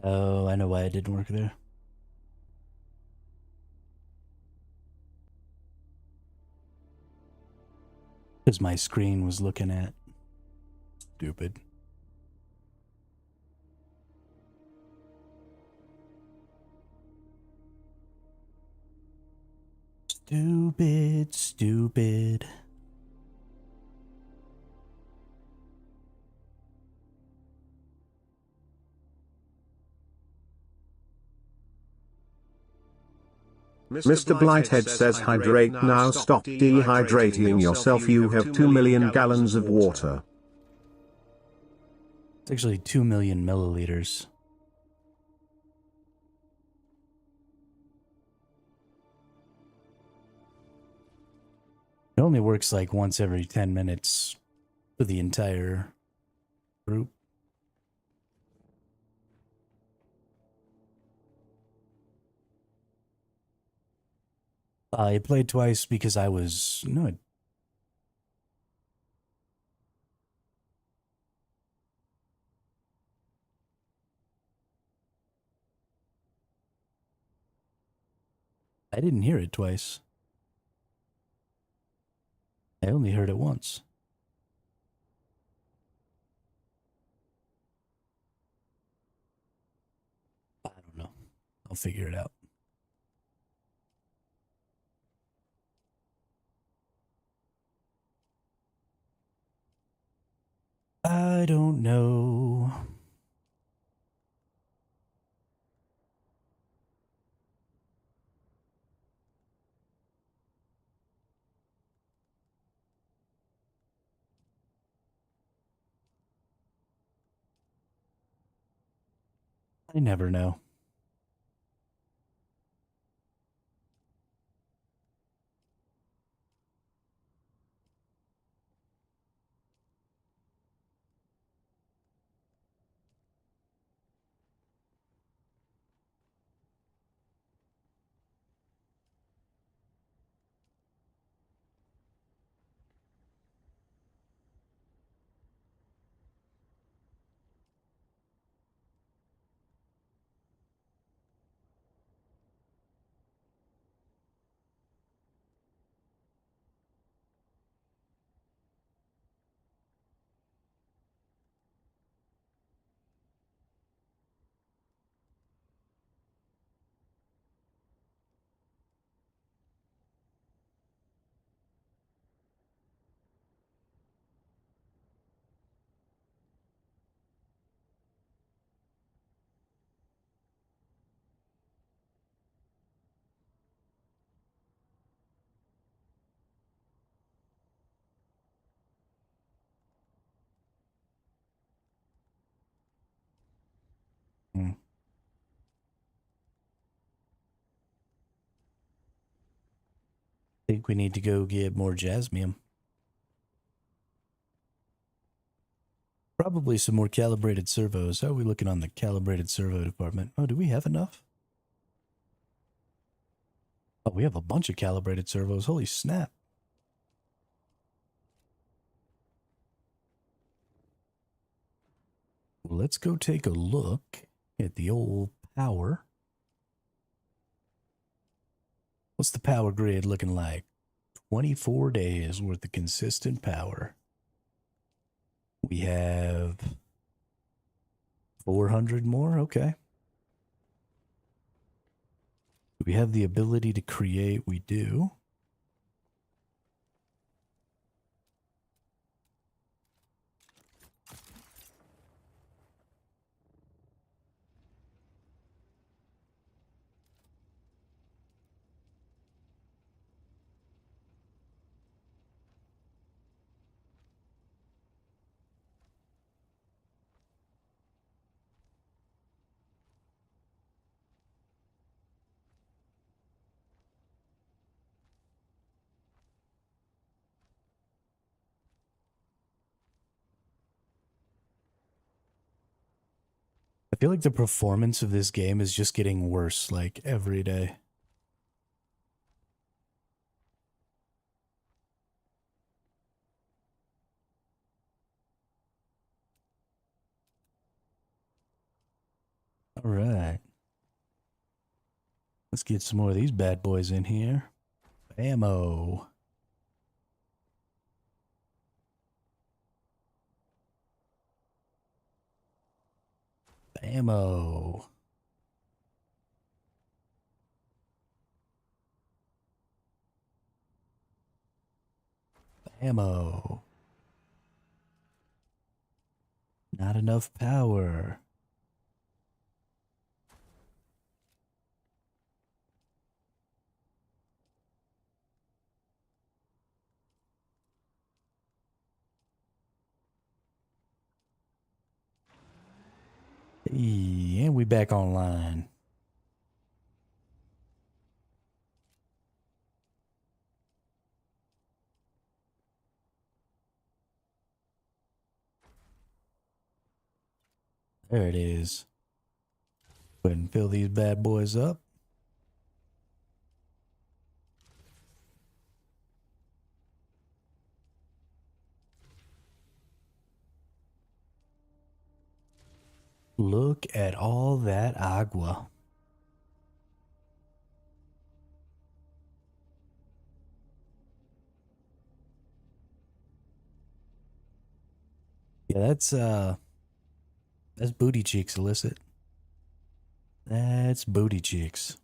Oh, I know why it didn't work there. Because my screen was looking at. Stupid. Stupid, stupid. Mr. Blighthead says hydrate now, stop dehydrating yourself, you have 2 million gallons of water. It's actually 2 million milliliters. It only works like once every 10 minutes for the entire group. I played twice because I was no. I didn't hear it twice. I only heard it once. I don't know. I'll figure it out. I don't know. I never know. Hmm. Think we need to go get more jasmium. Probably some more calibrated servos. How are we looking on the calibrated servo department? Oh, do we have enough? Oh, we have a bunch of calibrated servos. Holy snap. Well, let's go take a look at the old power. What's the power grid looking like? 24 days worth of consistent power. We have 400 more. Okay. We have the ability to create. We do. I feel like the performance of this game is just getting worse like every day. All right. Let's get some more of these bad boys in here. Ammo. Ammo. Ammo. Not enough power. Hey, and we back online. There it is. Go ahead and fill these bad boys up. Look at all that agua. Yeah, that's booty cheeks, illicit. That's booty cheeks.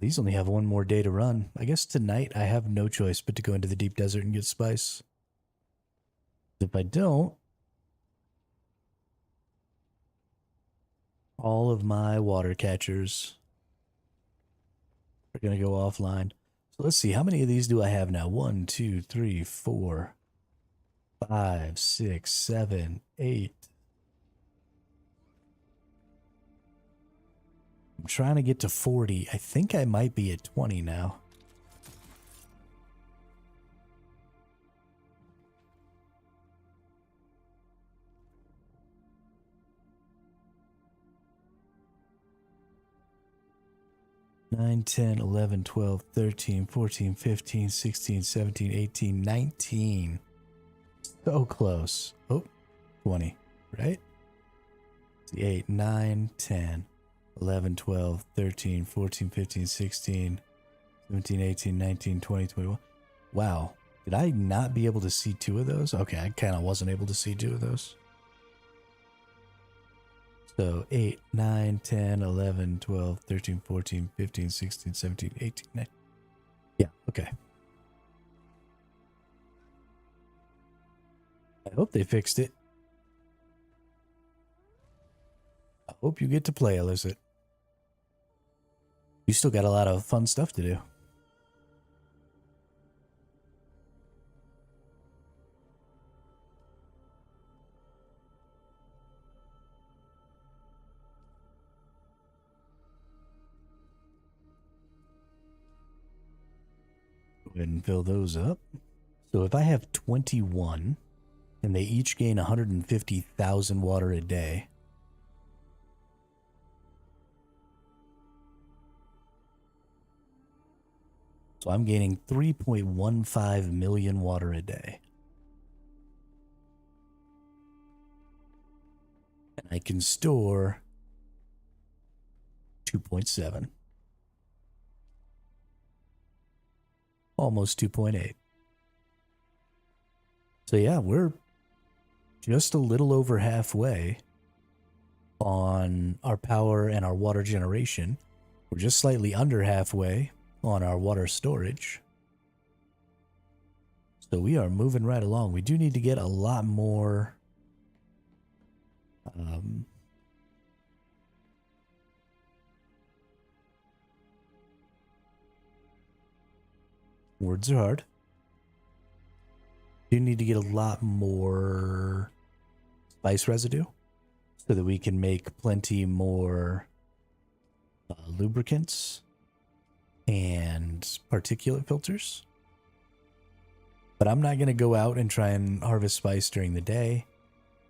These only have one more day to run. I guess tonight I have no choice but to go into the deep desert and get spice. If I don't, all of my water catchers are going to go offline. So let's see, how many of these do I have now? 1, 2, 3, 4, 5, 6, 7, 8. I'm trying to get to 40. I think I might be at 20 now. Nine, 10, 11, 12, 13, 14, 15, 16, 17, 18, 19. So close. Oh, 20, right? 8, 9, 10, 11, 12, 13, 14, 15, 16, 17, 18, 19, 20, 21. Wow. Did I not be able to see 2 of those? Okay, I kind of wasn't able to see 2 of those. So 8, 9, 10, 11, 12, 13, 14, 15, 16, 17, 18, 19. Yeah, okay. I hope they fixed it. I hope you get to play, Illicit. You still got a lot of fun stuff to do. Go ahead and fill those up. So if I have 21 and they each gain 150,000 water a day, so I'm gaining 3.15 million water a day. And I can store 2.7. Almost 2.8. So yeah, we're just a little over halfway on our power and our water generation. We're just slightly under halfway on our water storage. So we are moving right along. We do need to get a lot more words are hard. Do need to get a lot more spice residue so that we can make plenty more lubricants and particulate filters. But I'm not going to go out and try and harvest spice during the day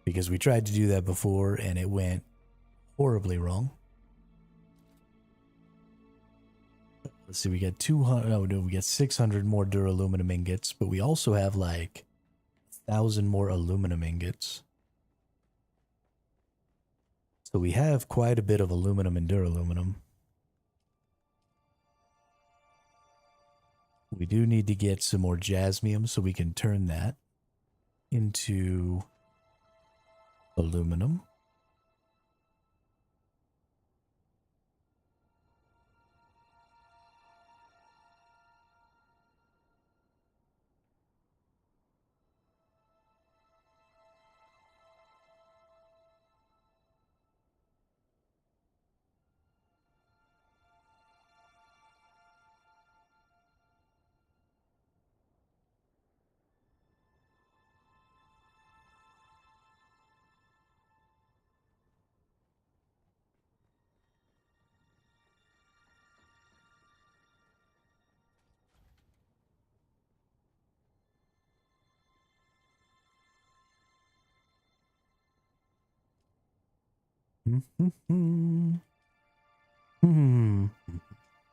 because we tried to do that before and it went horribly wrong. Let's see, we got 200, no, we got 600 more duraluminum ingots, but we also have like 1,000 more aluminum ingots. So we have quite a bit of aluminum and duraluminum. We do need to get some more jasmium so we can turn that into aluminum.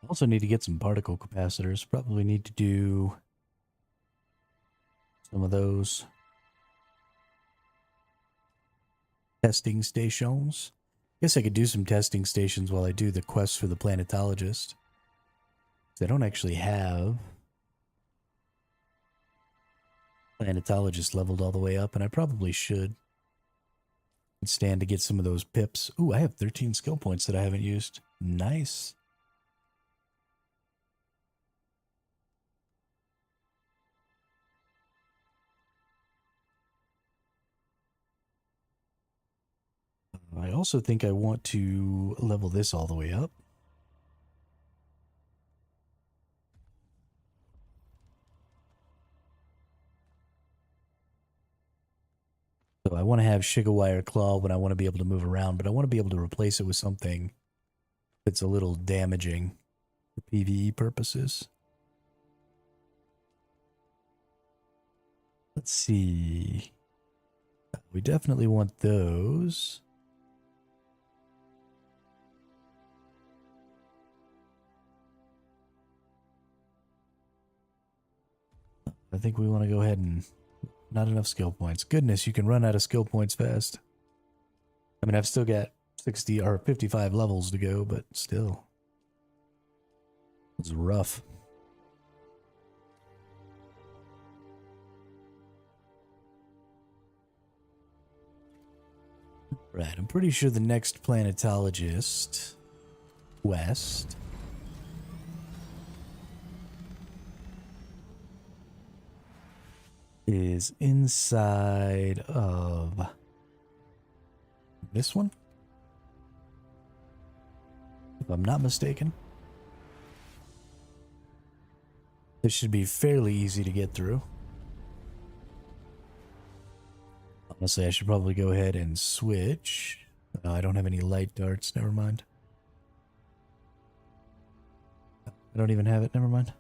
Also need to get some particle capacitors. Probably need to do some of those. testing stations. Guess I could do some testing stations while I do the quest for the planetologist. I don't actually have planetologist leveled all the way up, and I probably should stand to get some of those pips. Ooh, I have 13 skill points that I haven't used. Nice. I also think I want to level this all the way up. So I want to have Shigawire Claw when I want to be able to move around, but I want to be able to replace it with something that's a little damaging for PvE purposes. Let's see. We definitely want those. I think we want to go ahead and... Not enough skill points. Goodness, you can run out of skill points fast. I mean, I've still got 60 or 55 levels to go, but still. It's rough. Right, I'm pretty sure the next planetologist west is inside of this one, if I'm not mistaken. This should be fairly easy to get through. Honestly, I should probably go ahead and switch. I don't have any light darts, never mind. I don't even have it, never mind.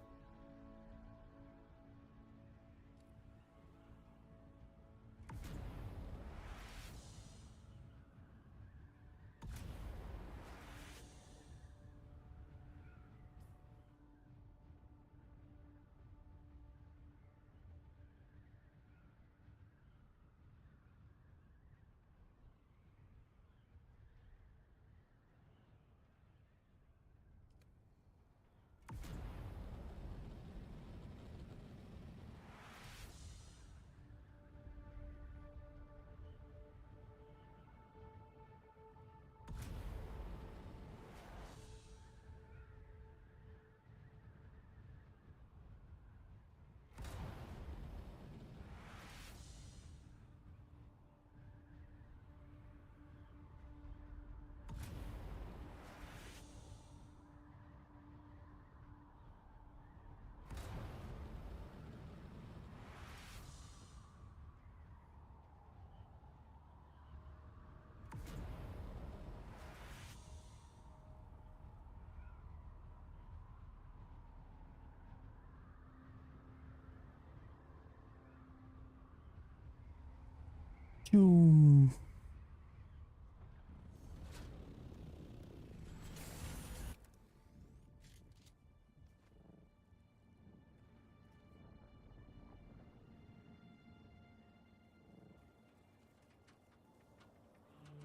Phew.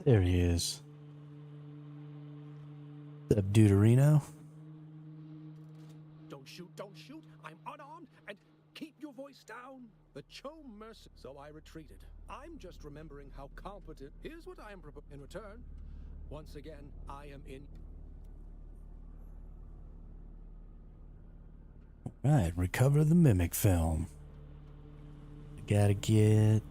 There he is. What's up, Deuterino? Don't shoot. I'm unarmed, and keep your voice down. The Cho mercy. So I retreated. I'm just remembering how competent. Here's what I am in return. Once again, I am in. Right, recover the mimic film. Gotta get...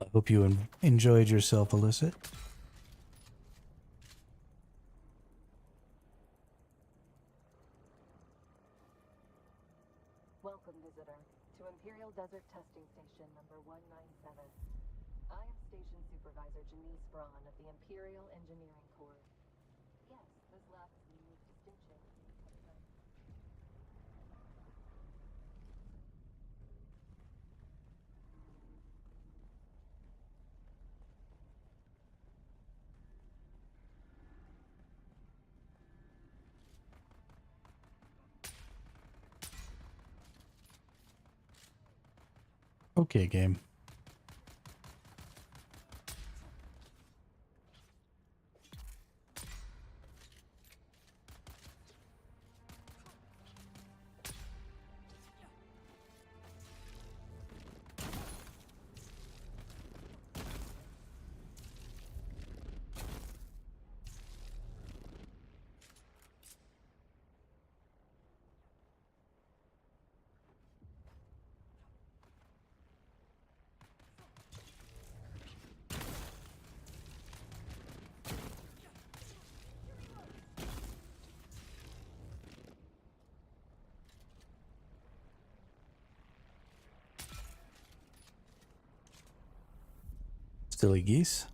I hope you enjoyed yourself, Illicit. Welcome, visitor, to Imperial Desert Testing Station number 197. I am Station Supervisor Janice Braun of the Imperial Engineering Corps. Yes, Okay, game. Silly geese.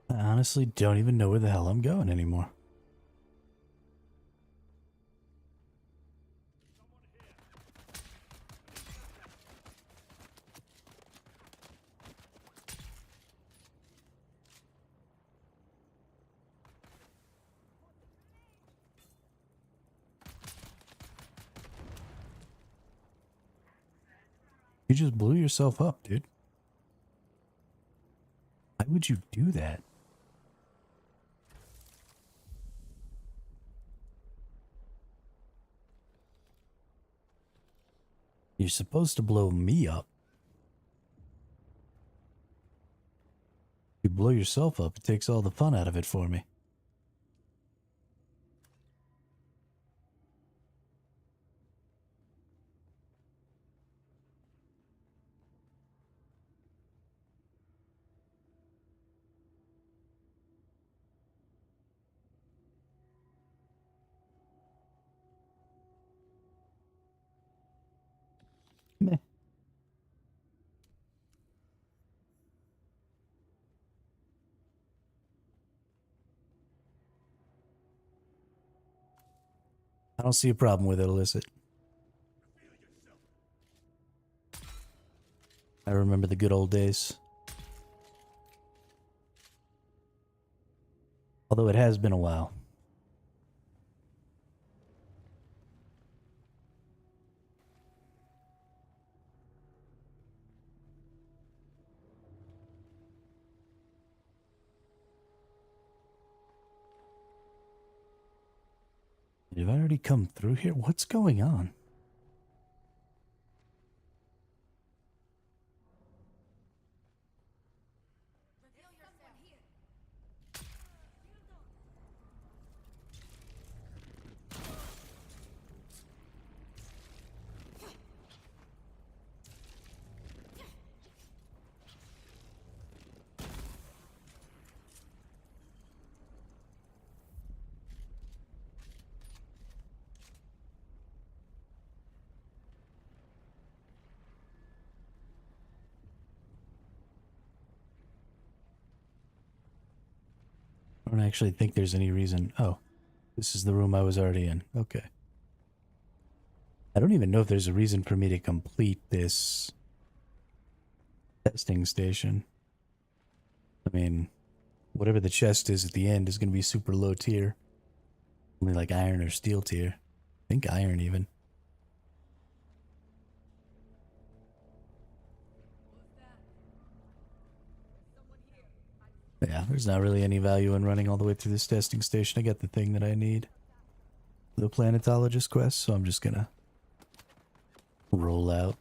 I honestly don't even know where the hell I'm going anymore. You just blew yourself up, dude. Why would you do that? You're supposed to blow me up. You blow yourself up, it takes all the fun out of it for me. Meh. I don't see a problem with it, illicit. I remember the good old days. Although it has been a while. Have I already come through here? What's going on? I don't actually think there's any reason. Oh, this is the room I was already in. Okay. I don't even know if there's a reason for me to complete this testing station. I mean, whatever the chest is at the end is going to be super low tier. Only like iron or steel tier. I think iron even. Yeah, there's not really any value in running all the way through this testing station. I got the thing that I need. The planetologist quest, so I'm just gonna roll out.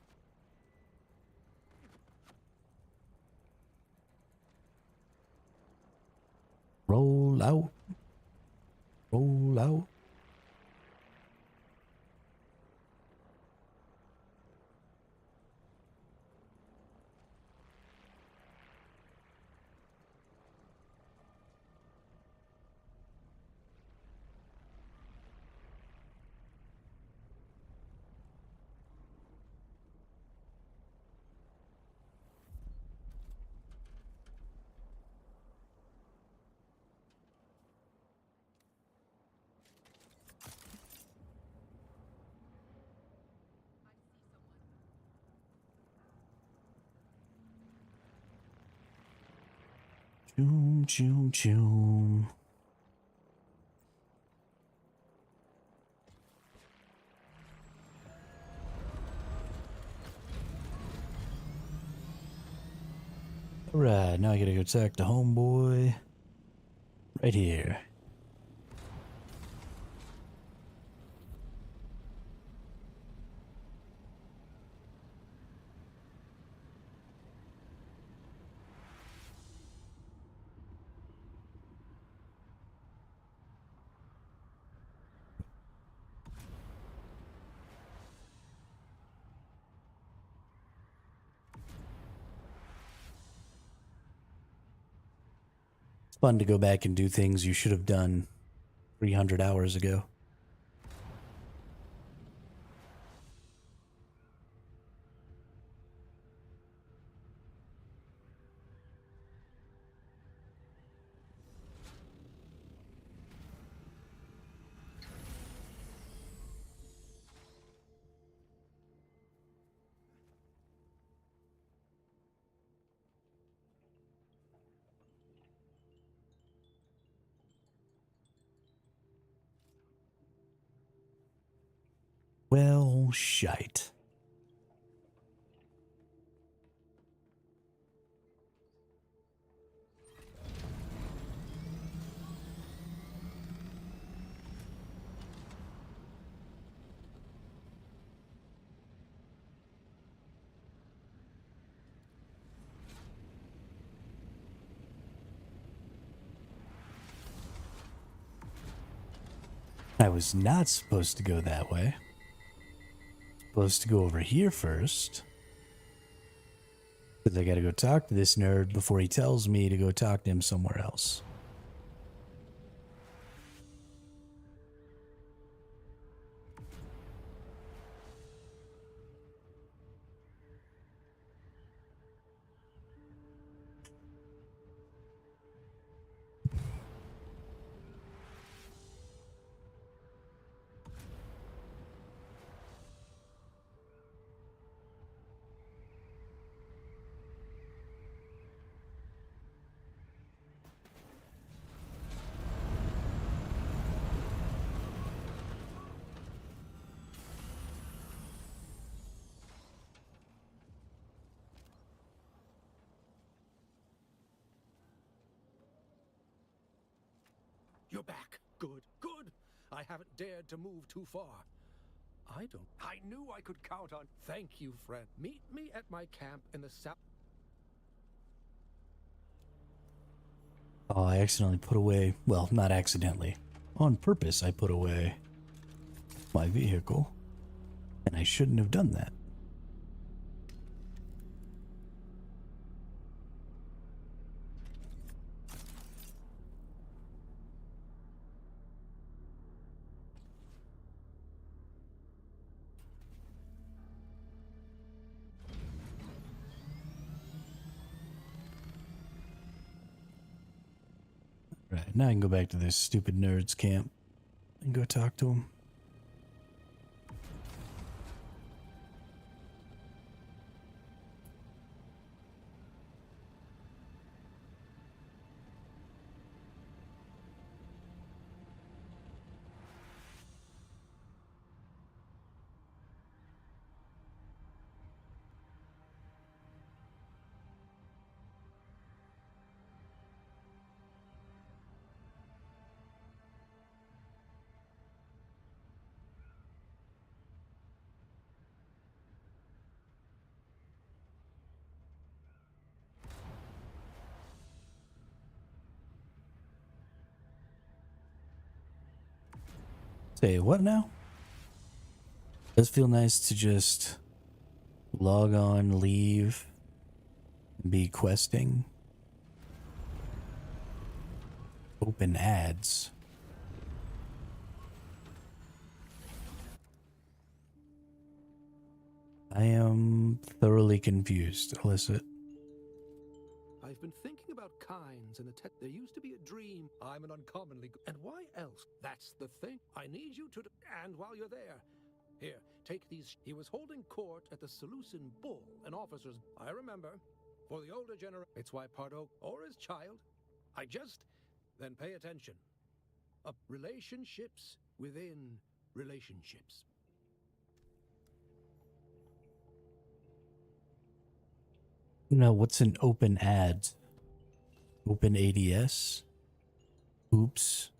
Roll out. Roll out. Choom, choom, choom. Alright, now I gotta go talk to homeboy. Right here. It's fun to go back and do things you should have done 300 hours ago. Well, shite. I was not supposed to go that way. Supposed to go over here first. Because I gotta go talk to this nerd before he tells me to go talk to him somewhere else. You're back. Good, good. I haven't dared to move too far. I knew I could count on. Thank you, friend. Meet me at my camp in the south. Oh, I accidentally put away, well, not accidentally. On purpose, I put away my vehicle. And I shouldn't have done that. Right, now I can go back to this stupid nerd's camp and go talk to him. Say what now? Does feel nice to just log on, leave, be questing. Open ads. I am thoroughly confused, Illicit. I've been thinking about kinds and there used to be a dream. I'm an uncommonly good. And why else? That's the thing. I need you to. And while you're there, here, take these. He was holding court at the Seleucid Bull, and officers. I remember. For the older generation, it's why Pardo or his child Then pay attention. Relationships within relationships. Now, what's an open ad? Open ADS? Oops.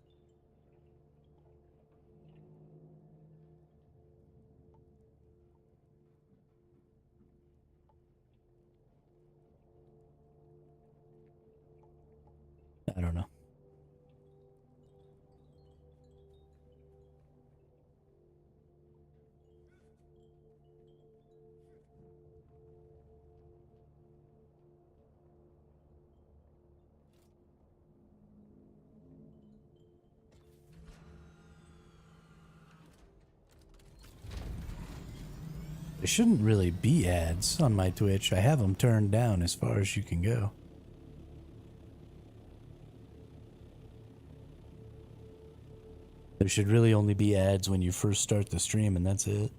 I don't know. There shouldn't really be ads on my Twitch. I have them turned down as far as you can go. There should really only be ads when you first start the stream, and that's it.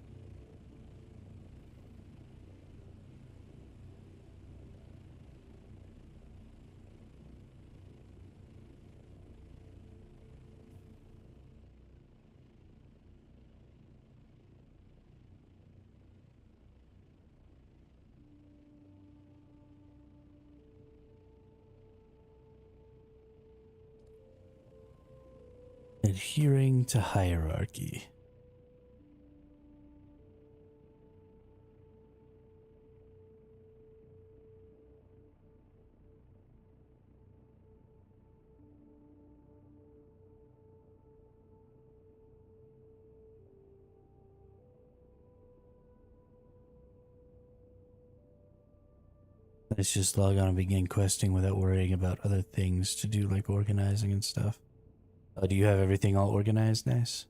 Adhering to hierarchy. Let's just log on and begin questing without worrying about other things to do, like organizing and stuff. Do you have everything all organized? Nice.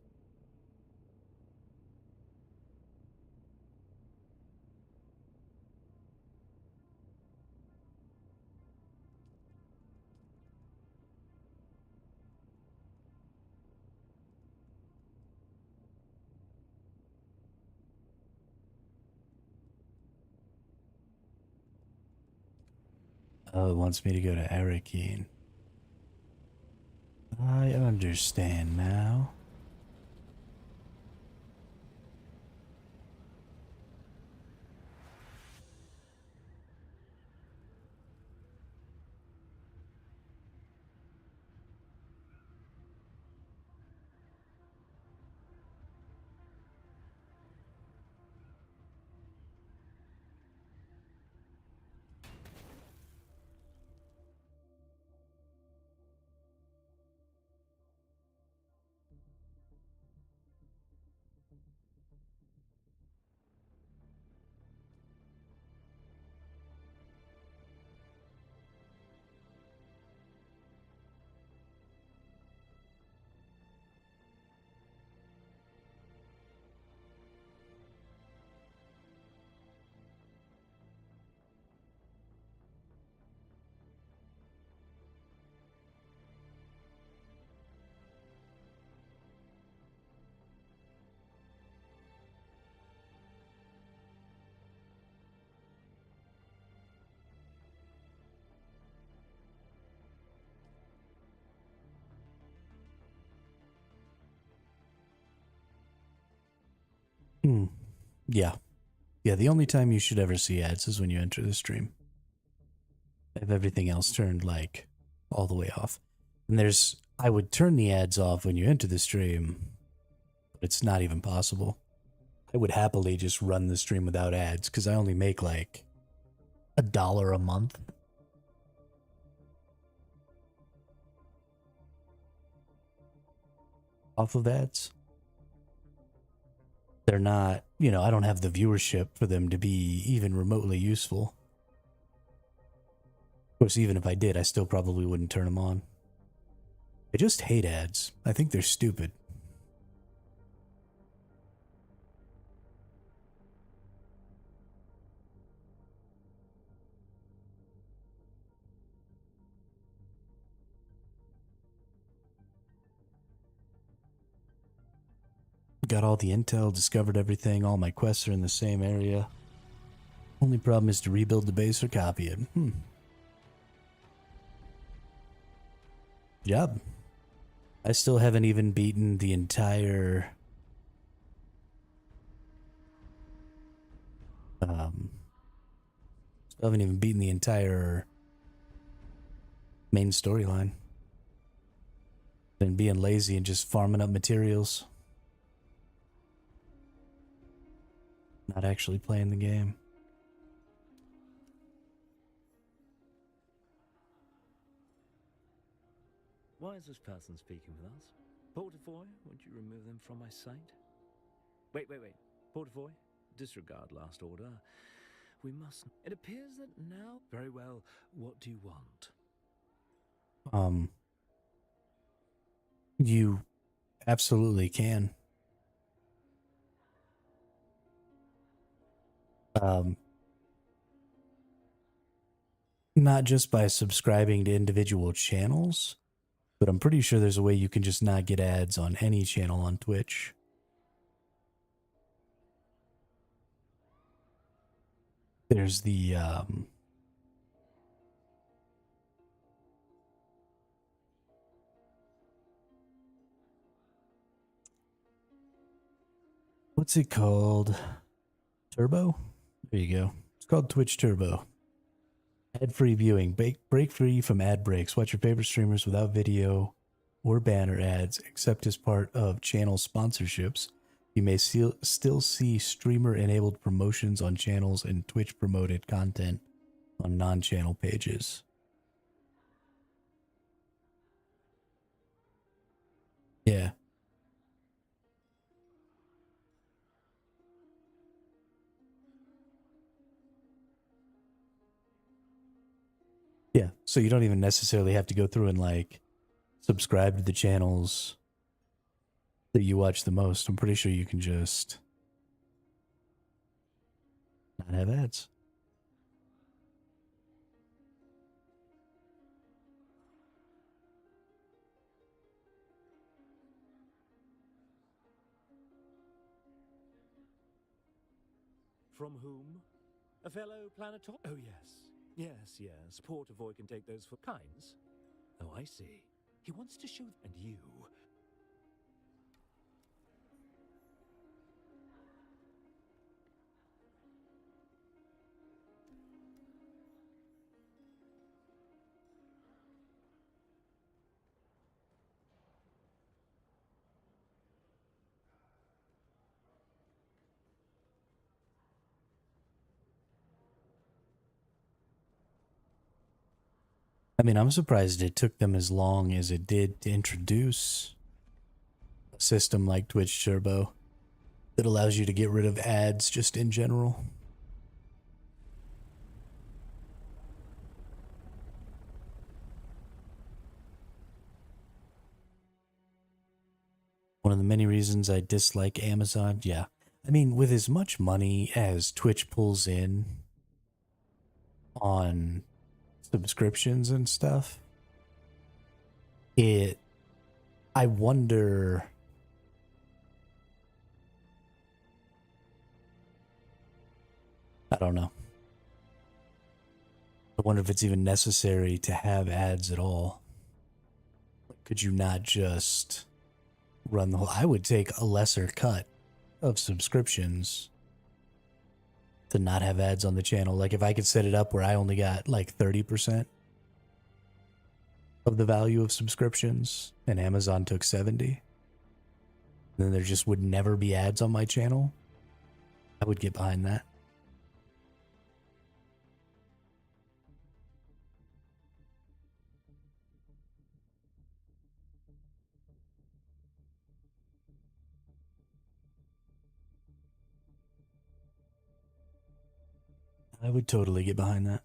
Oh, it wants me to go to Arakeen. I understand now. Yeah. Yeah, the only time you should ever see ads is when you enter the stream. I have everything else turned, like, all the way off. And I would turn the ads off when you enter the stream, but it's not even possible. I would happily just run the stream without ads, because I only make, like, $1 a month. Off of ads. They're not, I don't have the viewership for them to be even remotely useful. Of course, even if I did, I still probably wouldn't turn them on. I just hate ads. I think they're stupid. Got all the intel, discovered everything, all my quests are in the same area. Only problem is to rebuild the base or copy it. job. I still haven't even beaten the entire still haven't even beaten the entire main storyline. Been being lazy and just farming up materials. Not actually playing the game. Why is this person speaking with us? Portafoy, would you remove them from my sight? Wait. Portafoy, disregard last order. We must... It appears that now... Very well, what do you want? You absolutely can. Not just by subscribing to individual channels, but I'm pretty sure there's a way you can just not get ads on any channel on Twitch. There's the what's it called? Turbo? There you go. It's called Twitch Turbo. Ad-free viewing. Break free from ad breaks. Watch your favorite streamers without video or banner ads, except as part of channel sponsorships. You may still see streamer-enabled promotions on channels and Twitch-promoted content on non-channel pages. Yeah. Yeah, so you don't even necessarily have to go through and like subscribe to the channels that you watch the most. I'm pretty sure you can just not have ads. From whom? A fellow planetor? Oh, yes. Yes. Portavoy can take those for kinds. Oh, I see. He wants to show... And you... I mean, I'm surprised it took them as long as it did to introduce a system like Twitch Turbo that allows you to get rid of ads just in general. One of the many reasons I dislike Amazon, yeah. I mean, with as much money as Twitch pulls in on subscriptions and stuff, I wonder I don't know. I wonder if it's even necessary to have ads at all. Could you not just run the whole... I would take a lesser cut of subscriptions to not have ads on the channel. Like if I could set it up where I only got like 30% of the value of subscriptions and Amazon took 70, then there just would never be ads on my channel. I would get behind that. I would totally get behind that.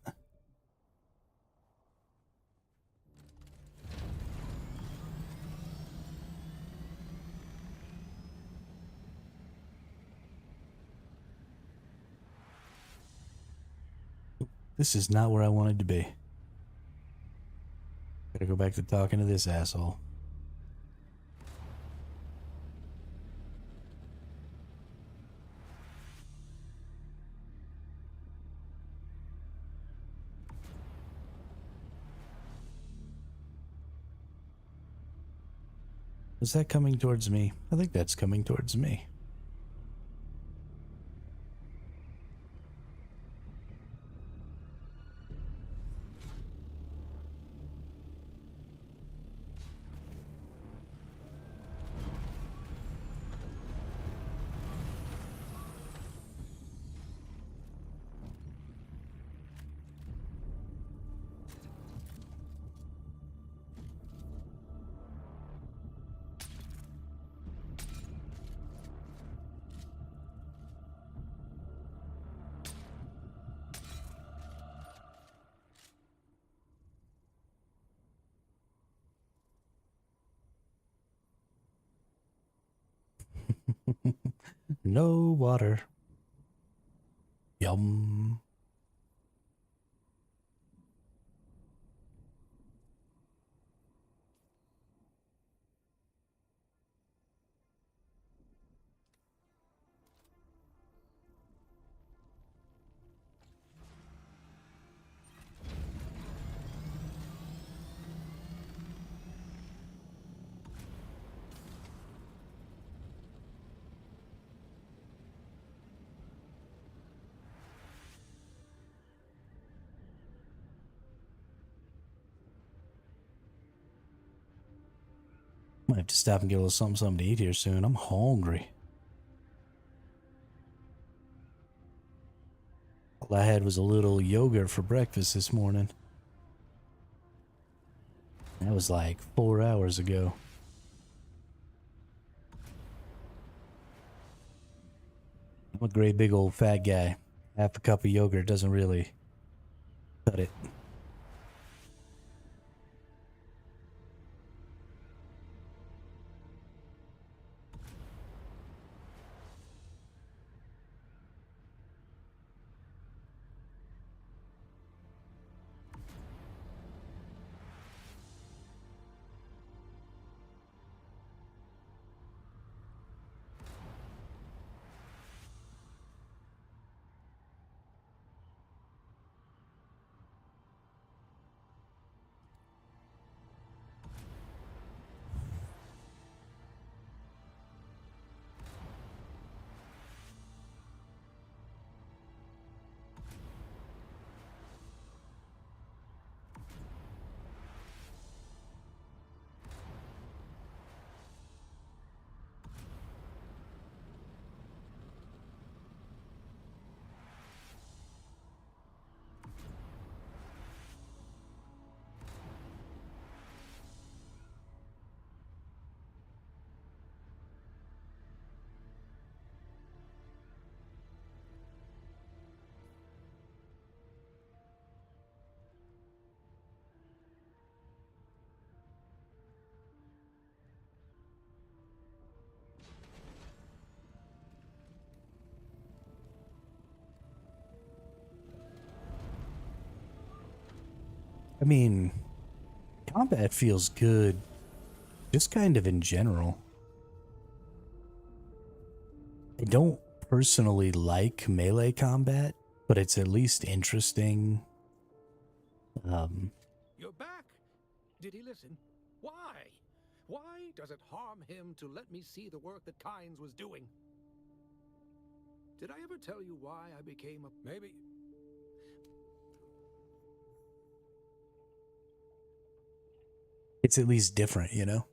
This is not where I wanted to be. Gotta go back to talking to this asshole. Is that coming towards me? I think that's coming towards me. No water. Yum. Might have to stop and get a little something to eat here soon. I'm hungry. All I had was a little yogurt for breakfast this morning. That was like 4 hours ago. I'm a great big old fat guy. Half a cup of yogurt doesn't really cut it. I mean, combat feels good, just kind of in general. I don't personally like melee combat, but it's at least interesting. You're back! Did he listen? Why? Why does it harm him to let me see the work that Kynes was doing? Did I ever tell you why I became a... Maybe... It's at least different, you know?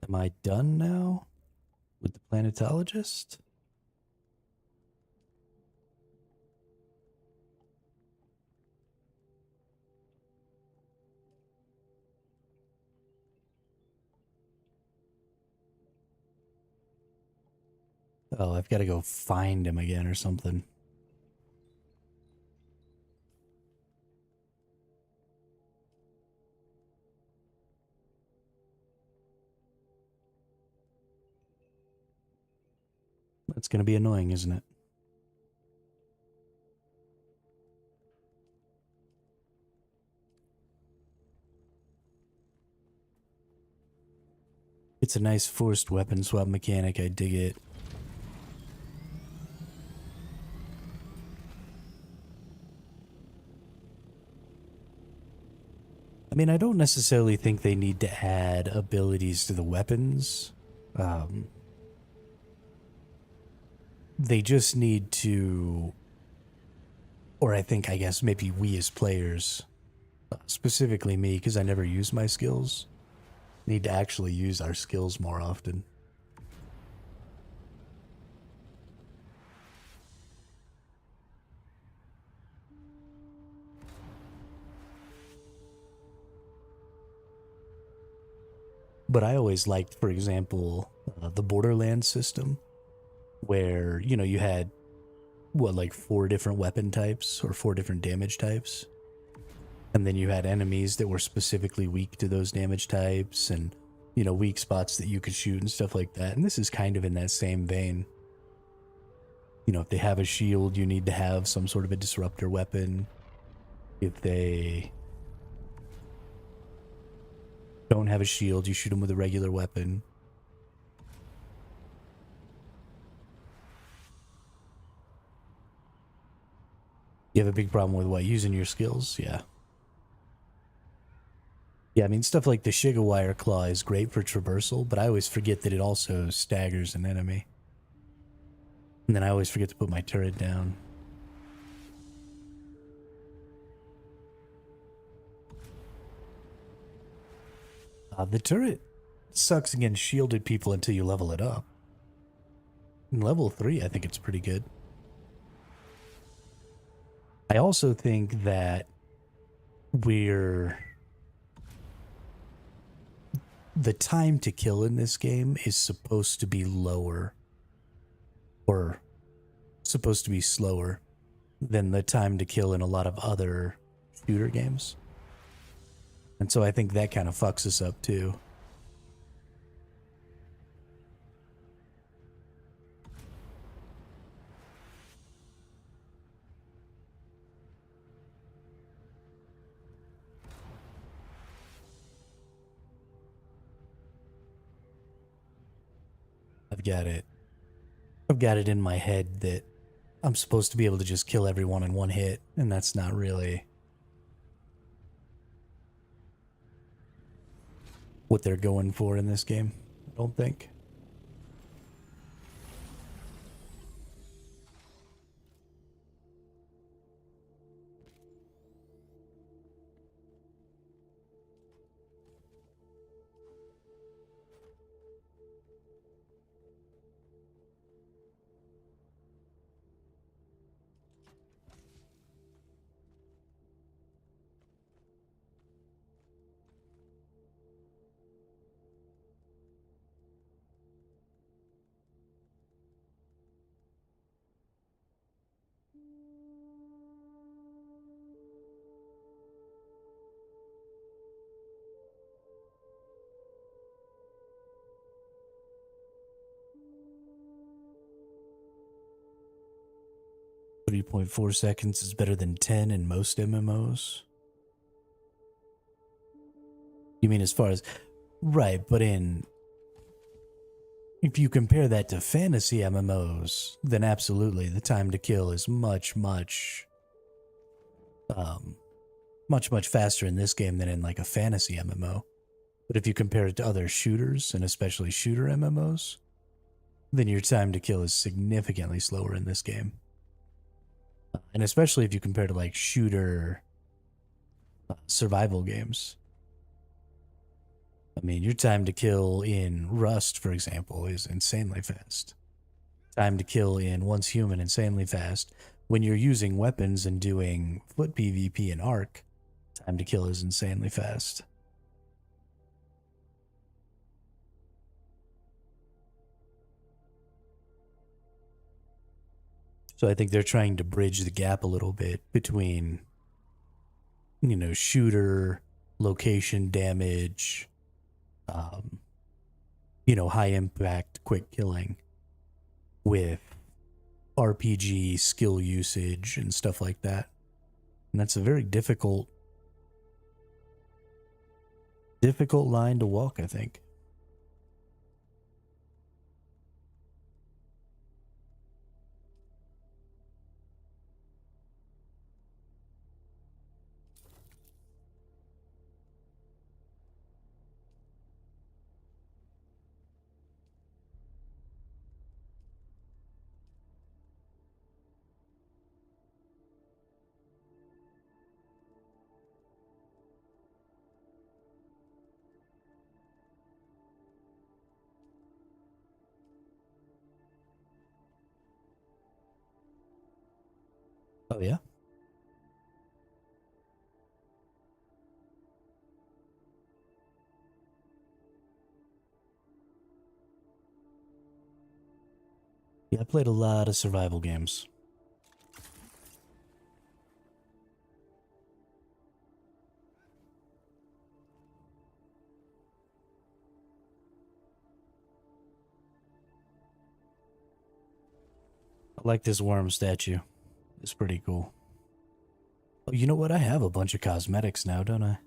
Am I done now with the planetologist? Oh, I've got to go find him again or something. That's going to be annoying, isn't it? It's a nice forced weapon swap mechanic. I dig it. I mean, I don't necessarily think they need to add abilities to the weapons. They just need to, or I guess maybe we as players, specifically me, because I never use my skills, need to actually use our skills more often. But I always liked, for example, the Borderlands system, where, you know, you had, what, like 4 different weapon types or 4 different damage types? And then you had enemies that were specifically weak to those damage types and, you know, weak spots that you could shoot and stuff like that. And this is kind of in that same vein. You know, if they have a shield, you need to have some sort of a disruptor weapon. If they don't have a shield, you shoot them with a regular weapon. You have a big problem with what? Using your skills? Yeah. Yeah, I mean, stuff like the Shigawire Claw is great for traversal, but I always forget that it also staggers an enemy. And then I always forget to put my turret down. The turret sucks against shielded people until you level it up. In level 3, I think it's pretty good. I also think that the time to kill in this game is supposed to be lower, or supposed to be slower than the time to kill in a lot of other shooter games. And so I think that kind of fucks us up too. I've got it in my head that I'm supposed to be able to just kill everyone in one hit, and that's not really what they're going for in this game, I don't think. .4 seconds is better than 10 in most MMOs. You mean as far as... Right, but if you compare that to fantasy MMOs, then absolutely the time to kill is much faster in this game than in like a fantasy MMO. But if you compare it to other shooters, and especially shooter MMOs, then your time to kill is significantly slower in this game. And especially if you compare to like shooter survival games. I mean, your time to kill in Rust, for example, is insanely fast. Time to kill in Once Human, insanely fast. When you're using weapons and doing foot PvP in Ark, time to kill is insanely fast. So I think they're trying to bridge the gap a little bit between, you know, shooter, location damage, you know, high impact, quick killing with RPG skill usage and stuff like that. And that's a very difficult line to walk, I think. Oh, yeah? Yeah, I played a lot of survival games. I like this worm statue. It's pretty cool. Oh, you know what? I have a bunch of cosmetics now, don't I?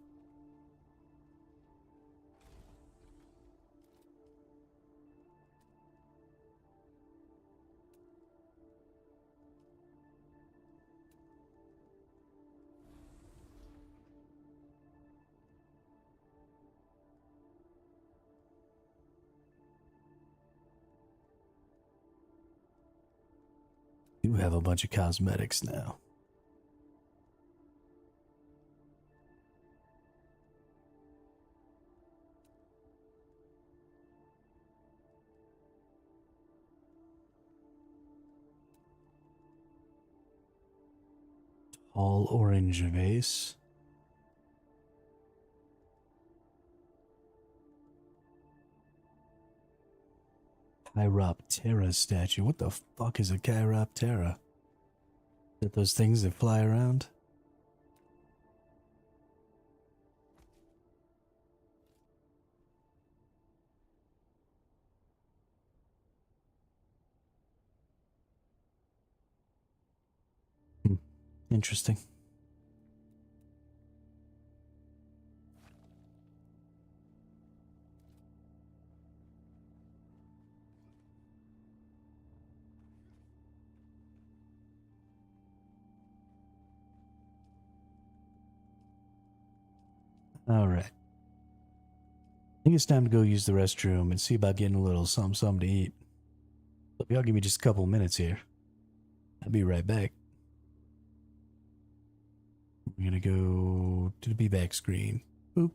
You have a bunch of cosmetics now. All orange vase. Chiroptera statue. What the fuck is a Chiroptera? Is that those things that fly around? Hmm. Interesting. Alright. I think it's time to go use the restroom and see about getting a little something to eat. So if y'all give me just a couple minutes here, I'll be right back. I'm gonna go to the be back screen. Boop.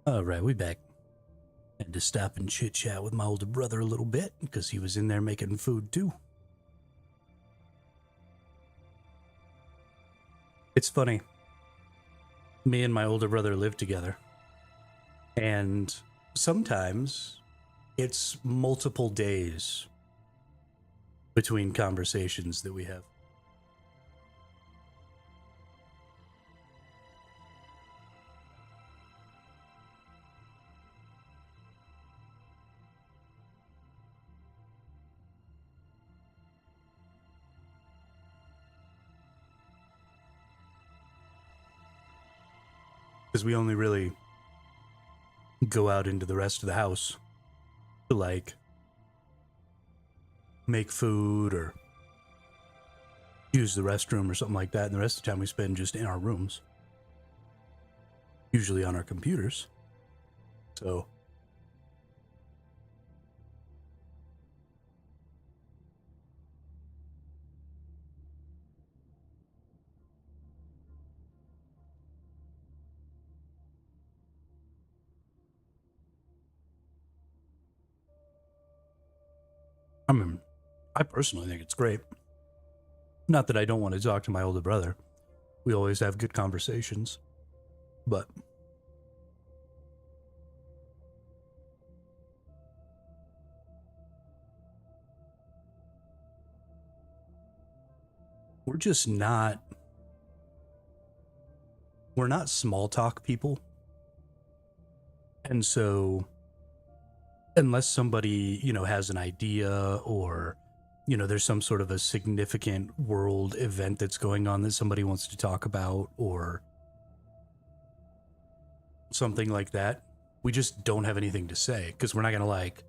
All right, we back. Had to stop and chit chat with my older brother a little bit because he was in there making food too. It's funny. Me and my older brother live together, and sometimes it's multiple days between conversations that we have. Because we only really go out into the rest of the house to, like, make food or use the restroom or something like that. And the rest of the time we spend just in our rooms, usually on our computers. So I mean, I personally think it's great. Not that I don't want to talk to my older brother. We always have good conversations. But we're just not, we're not small talk people. And so unless somebody, has an idea or, there's some sort of a significant world event that's going on that somebody wants to talk about or something like that, we just don't have anything to say because we're not going to like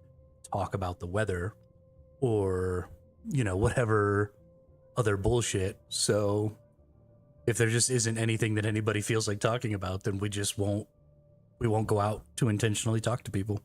talk about the weather or, whatever other bullshit. So if there just isn't anything that anybody feels like talking about, then we won't go out to intentionally talk to people.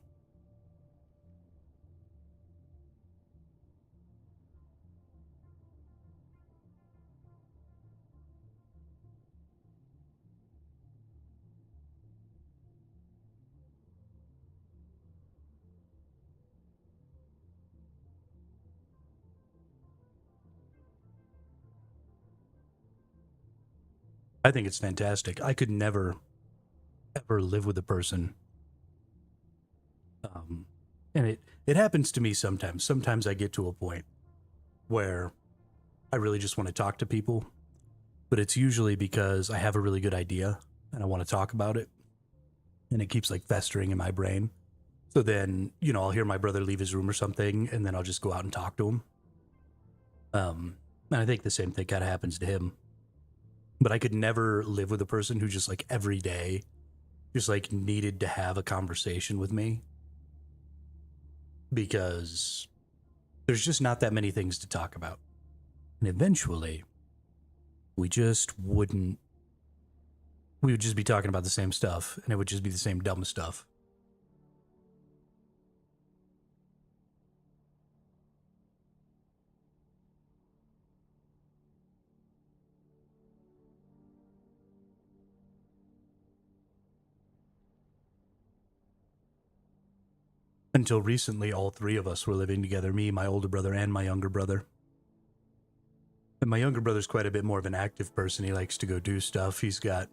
I think it's fantastic. I could never, ever live with a person. And it happens to me sometimes. Sometimes I get to a point where I really just want to talk to people, but it's usually because I have a really good idea and I want to talk about it. And it keeps like festering in my brain. So then, I'll hear my brother leave his room or something, and then I'll just go out and talk to him. And I think the same thing kind of happens to him. But I could never live with a person who just like every day just like needed to have a conversation with me because there's just not that many things to talk about. And eventually, we would just be talking about the same stuff, and it would just be the same dumb stuff. Until recently, all three of us were living together, me, my older brother, and my younger brother. And my younger brother's quite a bit more of an active person. He likes to go do stuff. He's got,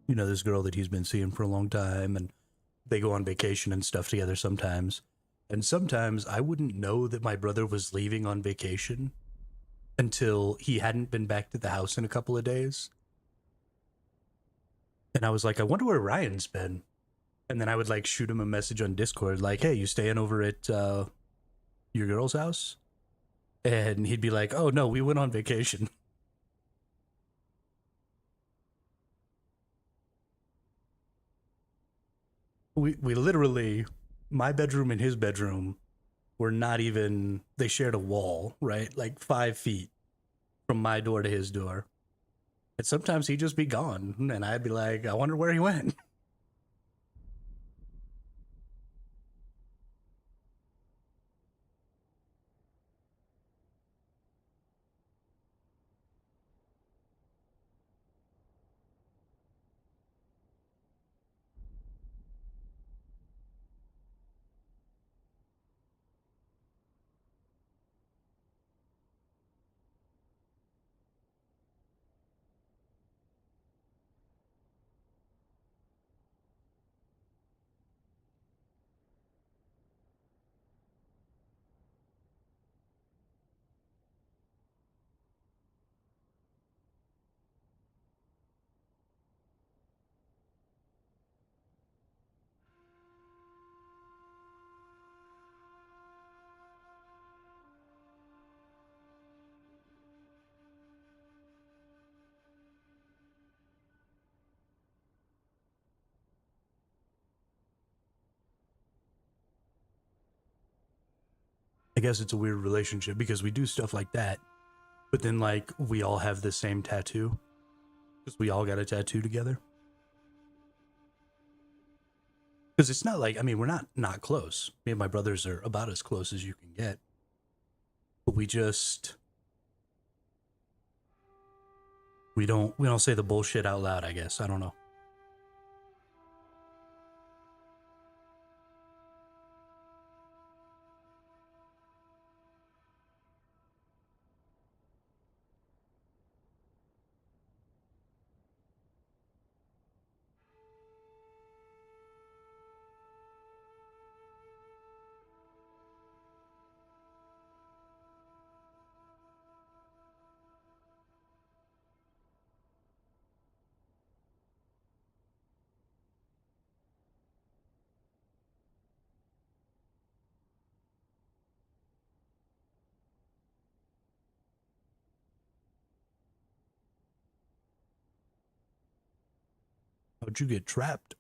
this girl that he's been seeing for a long time, and they go on vacation and stuff together sometimes. And sometimes I wouldn't know that my brother was leaving on vacation until he hadn't been back to the house in a couple of days. And I was like, I wonder where Ryan's been. And then I would like shoot him a message on Discord, like, hey, you staying over at your girl's house? And he'd be like, oh, no, we went on vacation. We literally, my bedroom and his bedroom were not even, they shared a wall, right? Like 5 feet from my door to his door. And sometimes he'd just be gone. And I'd be like, I wonder where he went. I guess it's a weird relationship because we do stuff like that, but then like we all have the same tattoo because we all got a tattoo together. Because it's not like, I mean, we're not close. Me and my brothers are about as close as you can get, but we don't say the bullshit out loud, I guess. I don't know. How'd you get trapped?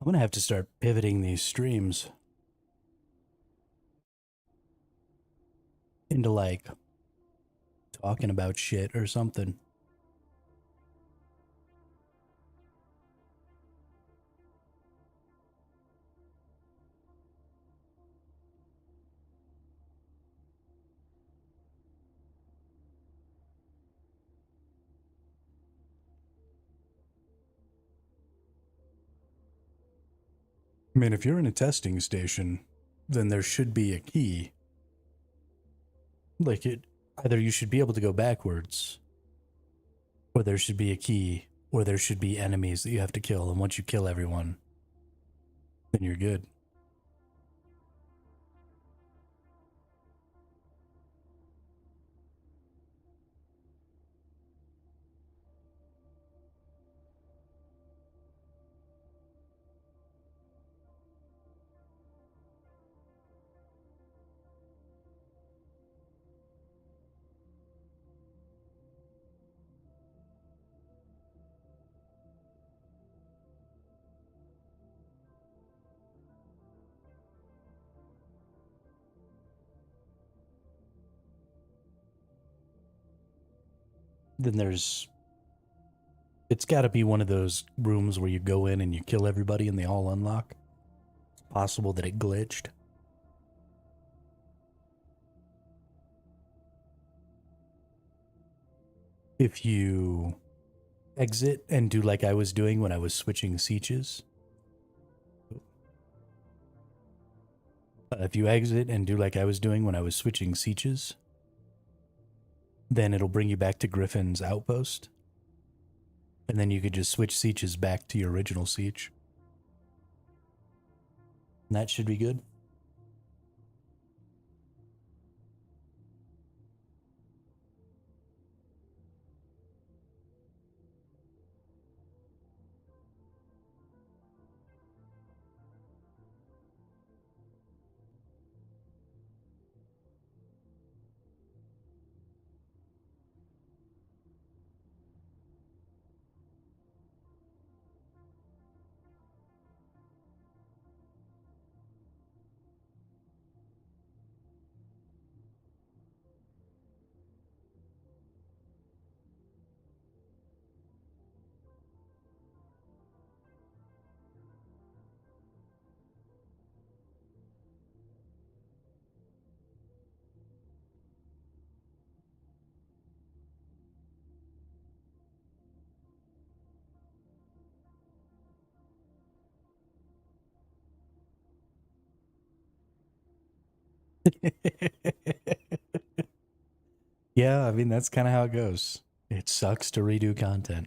I'm gonna have to start pivoting these streams into like talking about shit or something. I mean, if you're in a testing station, then there should be a key. Like either you should be able to go backwards, or there should be a key, or there should be enemies that you have to kill, and once you kill everyone, then you're good. Then it's got to be one of those rooms where you go in and you kill everybody and they all unlock. It's possible that it glitched. If you exit and do like I was doing when I was switching sietches. If you exit and do like I was doing when I was switching sietches, then it'll bring you back to Griffin's outpost. And then you could just switch sietches back to your original siege. And that should be good. Yeah, I mean, that's kind of how it goes. It sucks to redo content.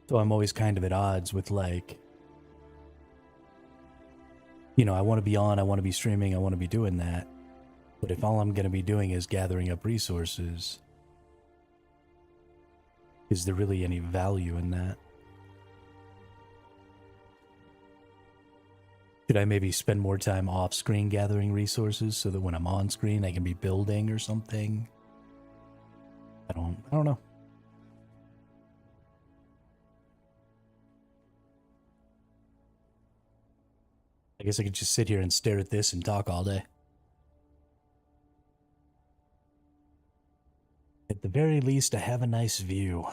So I'm always kind of at odds with, like, you know, I want to be on, I want to be streaming, I want to be doing that. But if all I'm going to be doing is gathering up resources, is there really any value in that? Should I maybe spend more time off screen gathering resources so that when I'm on screen I can be building or something? I don't know. I guess I could just sit here and stare at this and talk all day. At the very least, I have a nice view.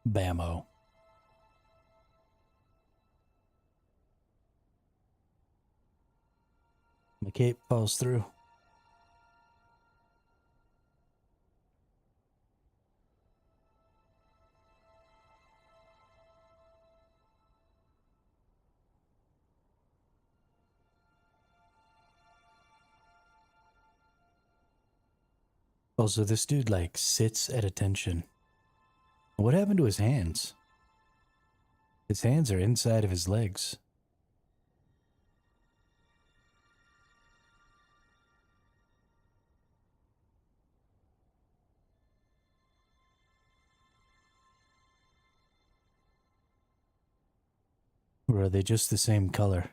Bammo. My cape falls through. Also, this dude, like, sits at attention. What happened to his hands? His hands are inside of his legs. Or are they just the same color?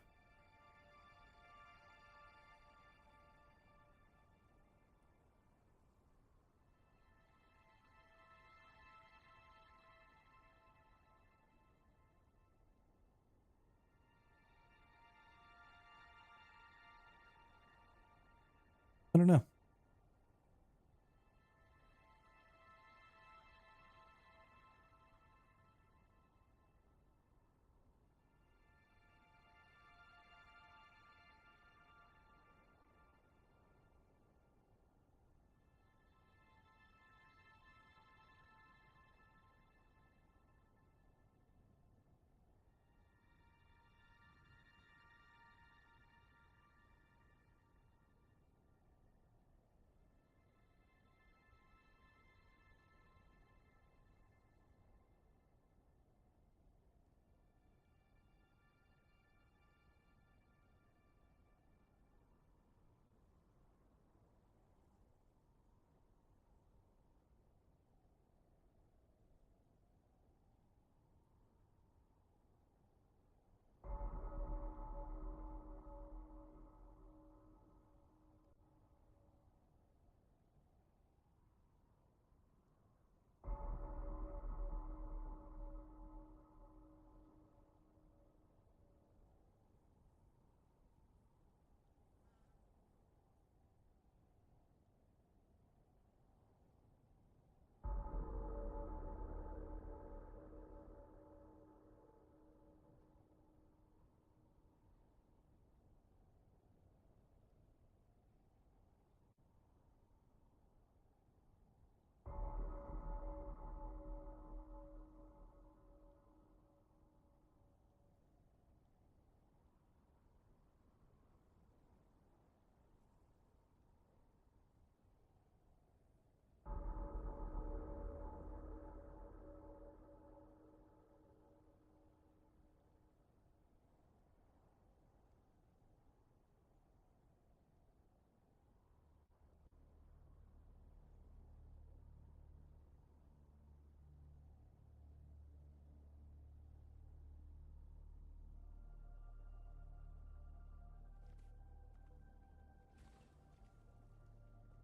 I don't know.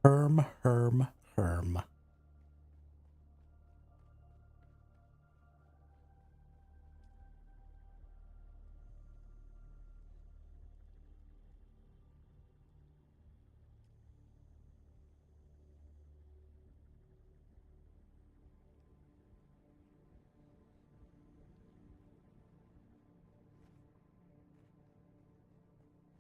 Herm.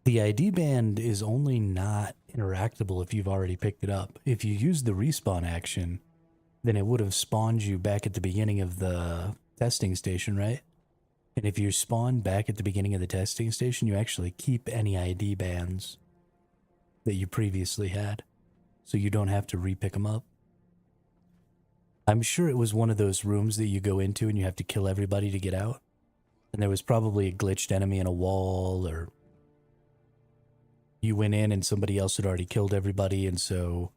The ID band is only not interactable if you've already picked it up. If you use the respawn action, then it would have spawned you back at the beginning of the testing station, right? And if you spawn back at the beginning of the testing station, you actually keep any ID bands that you previously had, so you don't have to re-pick them up. I'm sure it was one of those rooms that you go into and you have to kill everybody to get out. And there was probably a glitched enemy in a wall, or you went in and somebody else had already killed everybody, and so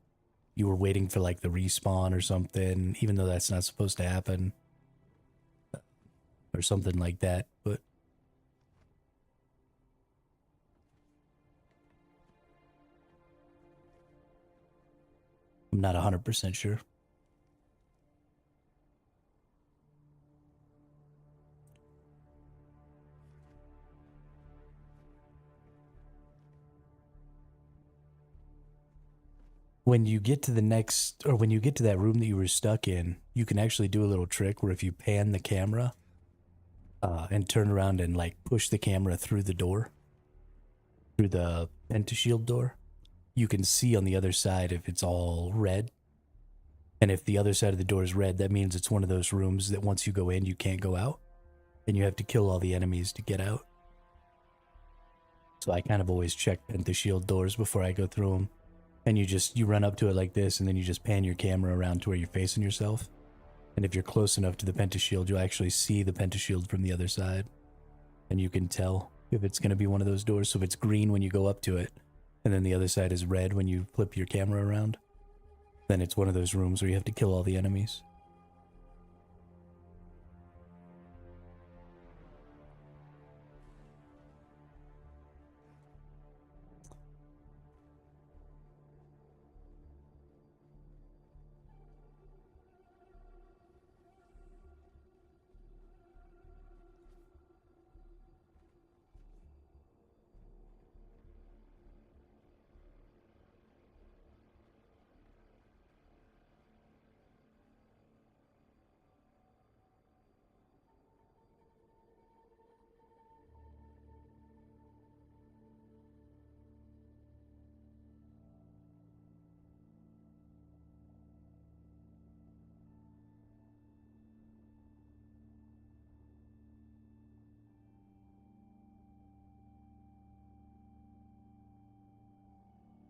you were waiting for like the respawn or something, even though that's not supposed to happen. Or something like that, but I'm not 100% sure. When you get to the next, or when you get to that room that you were stuck in, you can actually do a little trick where if you pan the camera and turn around and like push the camera through the door, through the pentashield door, you can see on the other side if it's all red. And if the other side of the door is red, that means it's one of those rooms that once you go in, you can't go out. And you have to kill all the enemies to get out. So I kind of always check pentashield doors before I go through them. And you run up to it like this, and then you just pan your camera around to where you're facing yourself. And if you're close enough to the pentashield, you'll actually see the pentashield from the other side. And you can tell if it's going to be one of those doors. So if it's green when you go up to it, and then the other side is red when you flip your camera around, then it's one of those rooms where you have to kill all the enemies.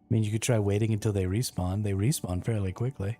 I mean, you could try waiting until they respawn. They respawn fairly quickly.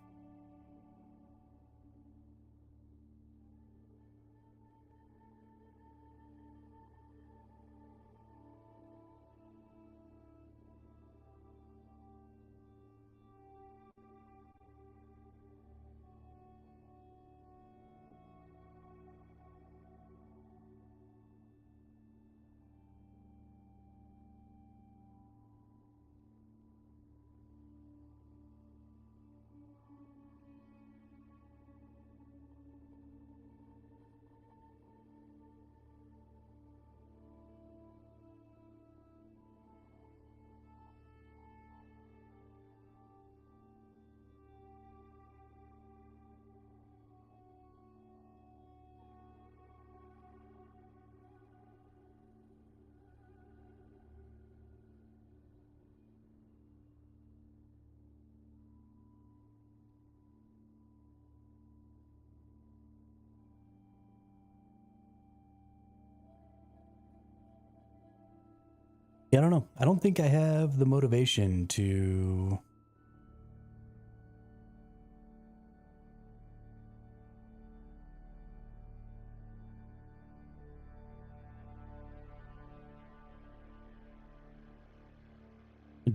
Yeah, I don't know. I don't think I have the motivation to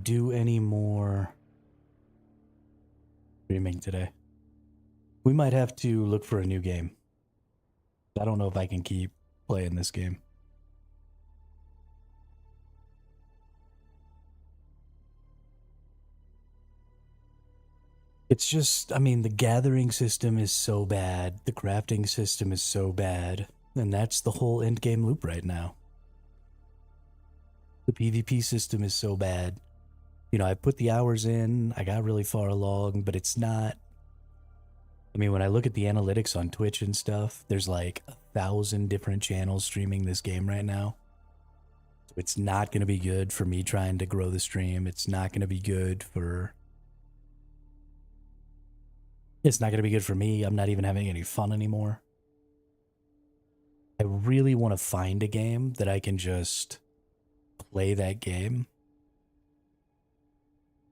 do any more streaming today. We might have to look for a new game. I don't know if I can keep playing this game. It's just, I mean, the gathering system is so bad. The crafting system is so bad. And that's the whole endgame loop right now. The PvP system is so bad. You know, I put the hours in, I got really far along, but it's not. I mean, when I look at the analytics on Twitch and stuff, there's like 1,000 different channels streaming this game right now. So it's not going to be good for me trying to grow the stream. It's not going to be good for. It's not going to be good for me. I'm not even having any fun anymore. I really want to find a game that I can just play that game.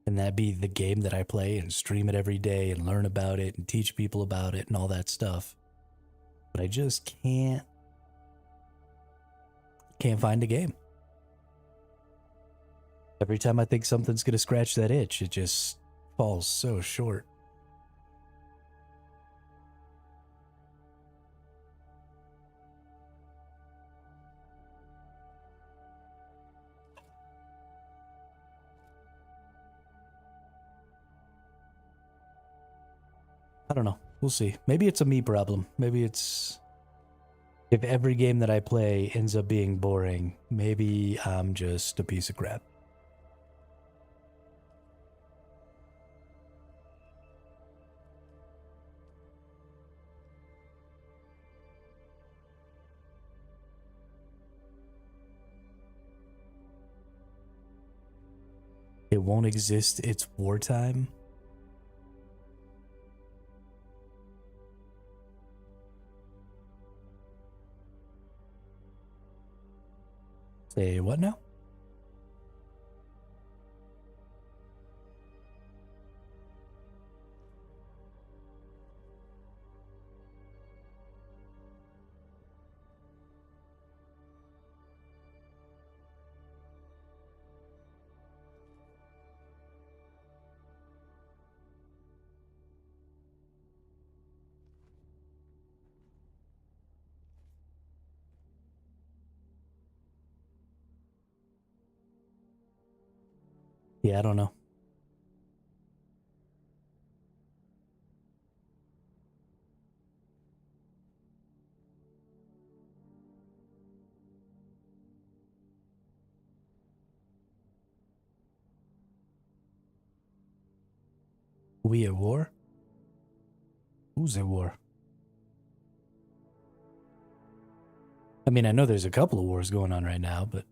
And that be the game that I play and stream it every day and learn about it and teach people about it and all that stuff. But I just can't find a game. Every time I think something's going to scratch that itch, it just falls so short. I don't know. We'll see. Maybe it's a me problem. Maybe it's... If every game that I play ends up being boring, maybe I'm just a piece of crap. It won't exist. It's wartime. Say what now? Yeah, I don't know. We at war? Who's at war? I mean, I know there's a couple of wars going on right now, but...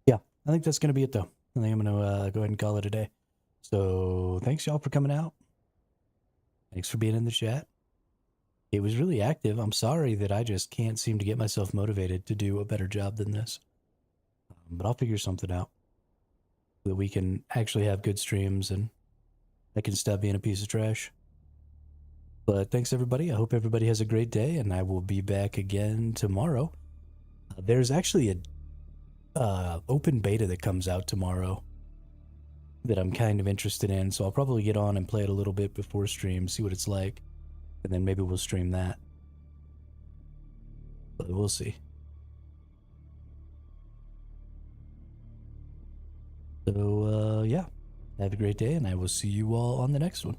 Yeah, I think that's going to be it, though. I think I'm going to go ahead and call it a day. So, thanks, y'all, for coming out. Thanks for being in the chat. It was really active. I'm sorry that I just can't seem to get myself motivated to do a better job than this. But I'll figure something out so that we can actually have good streams and I can stop being a piece of trash. But thanks, everybody. I hope everybody has a great day, and I will be back again tomorrow. There's actually a open beta that comes out tomorrow that I'm kind of interested in, so I'll probably get on and play it a little bit before stream, see what it's like, and then maybe we'll stream that. But we'll see. So, yeah. Have a great day, and I will see you all on the next one.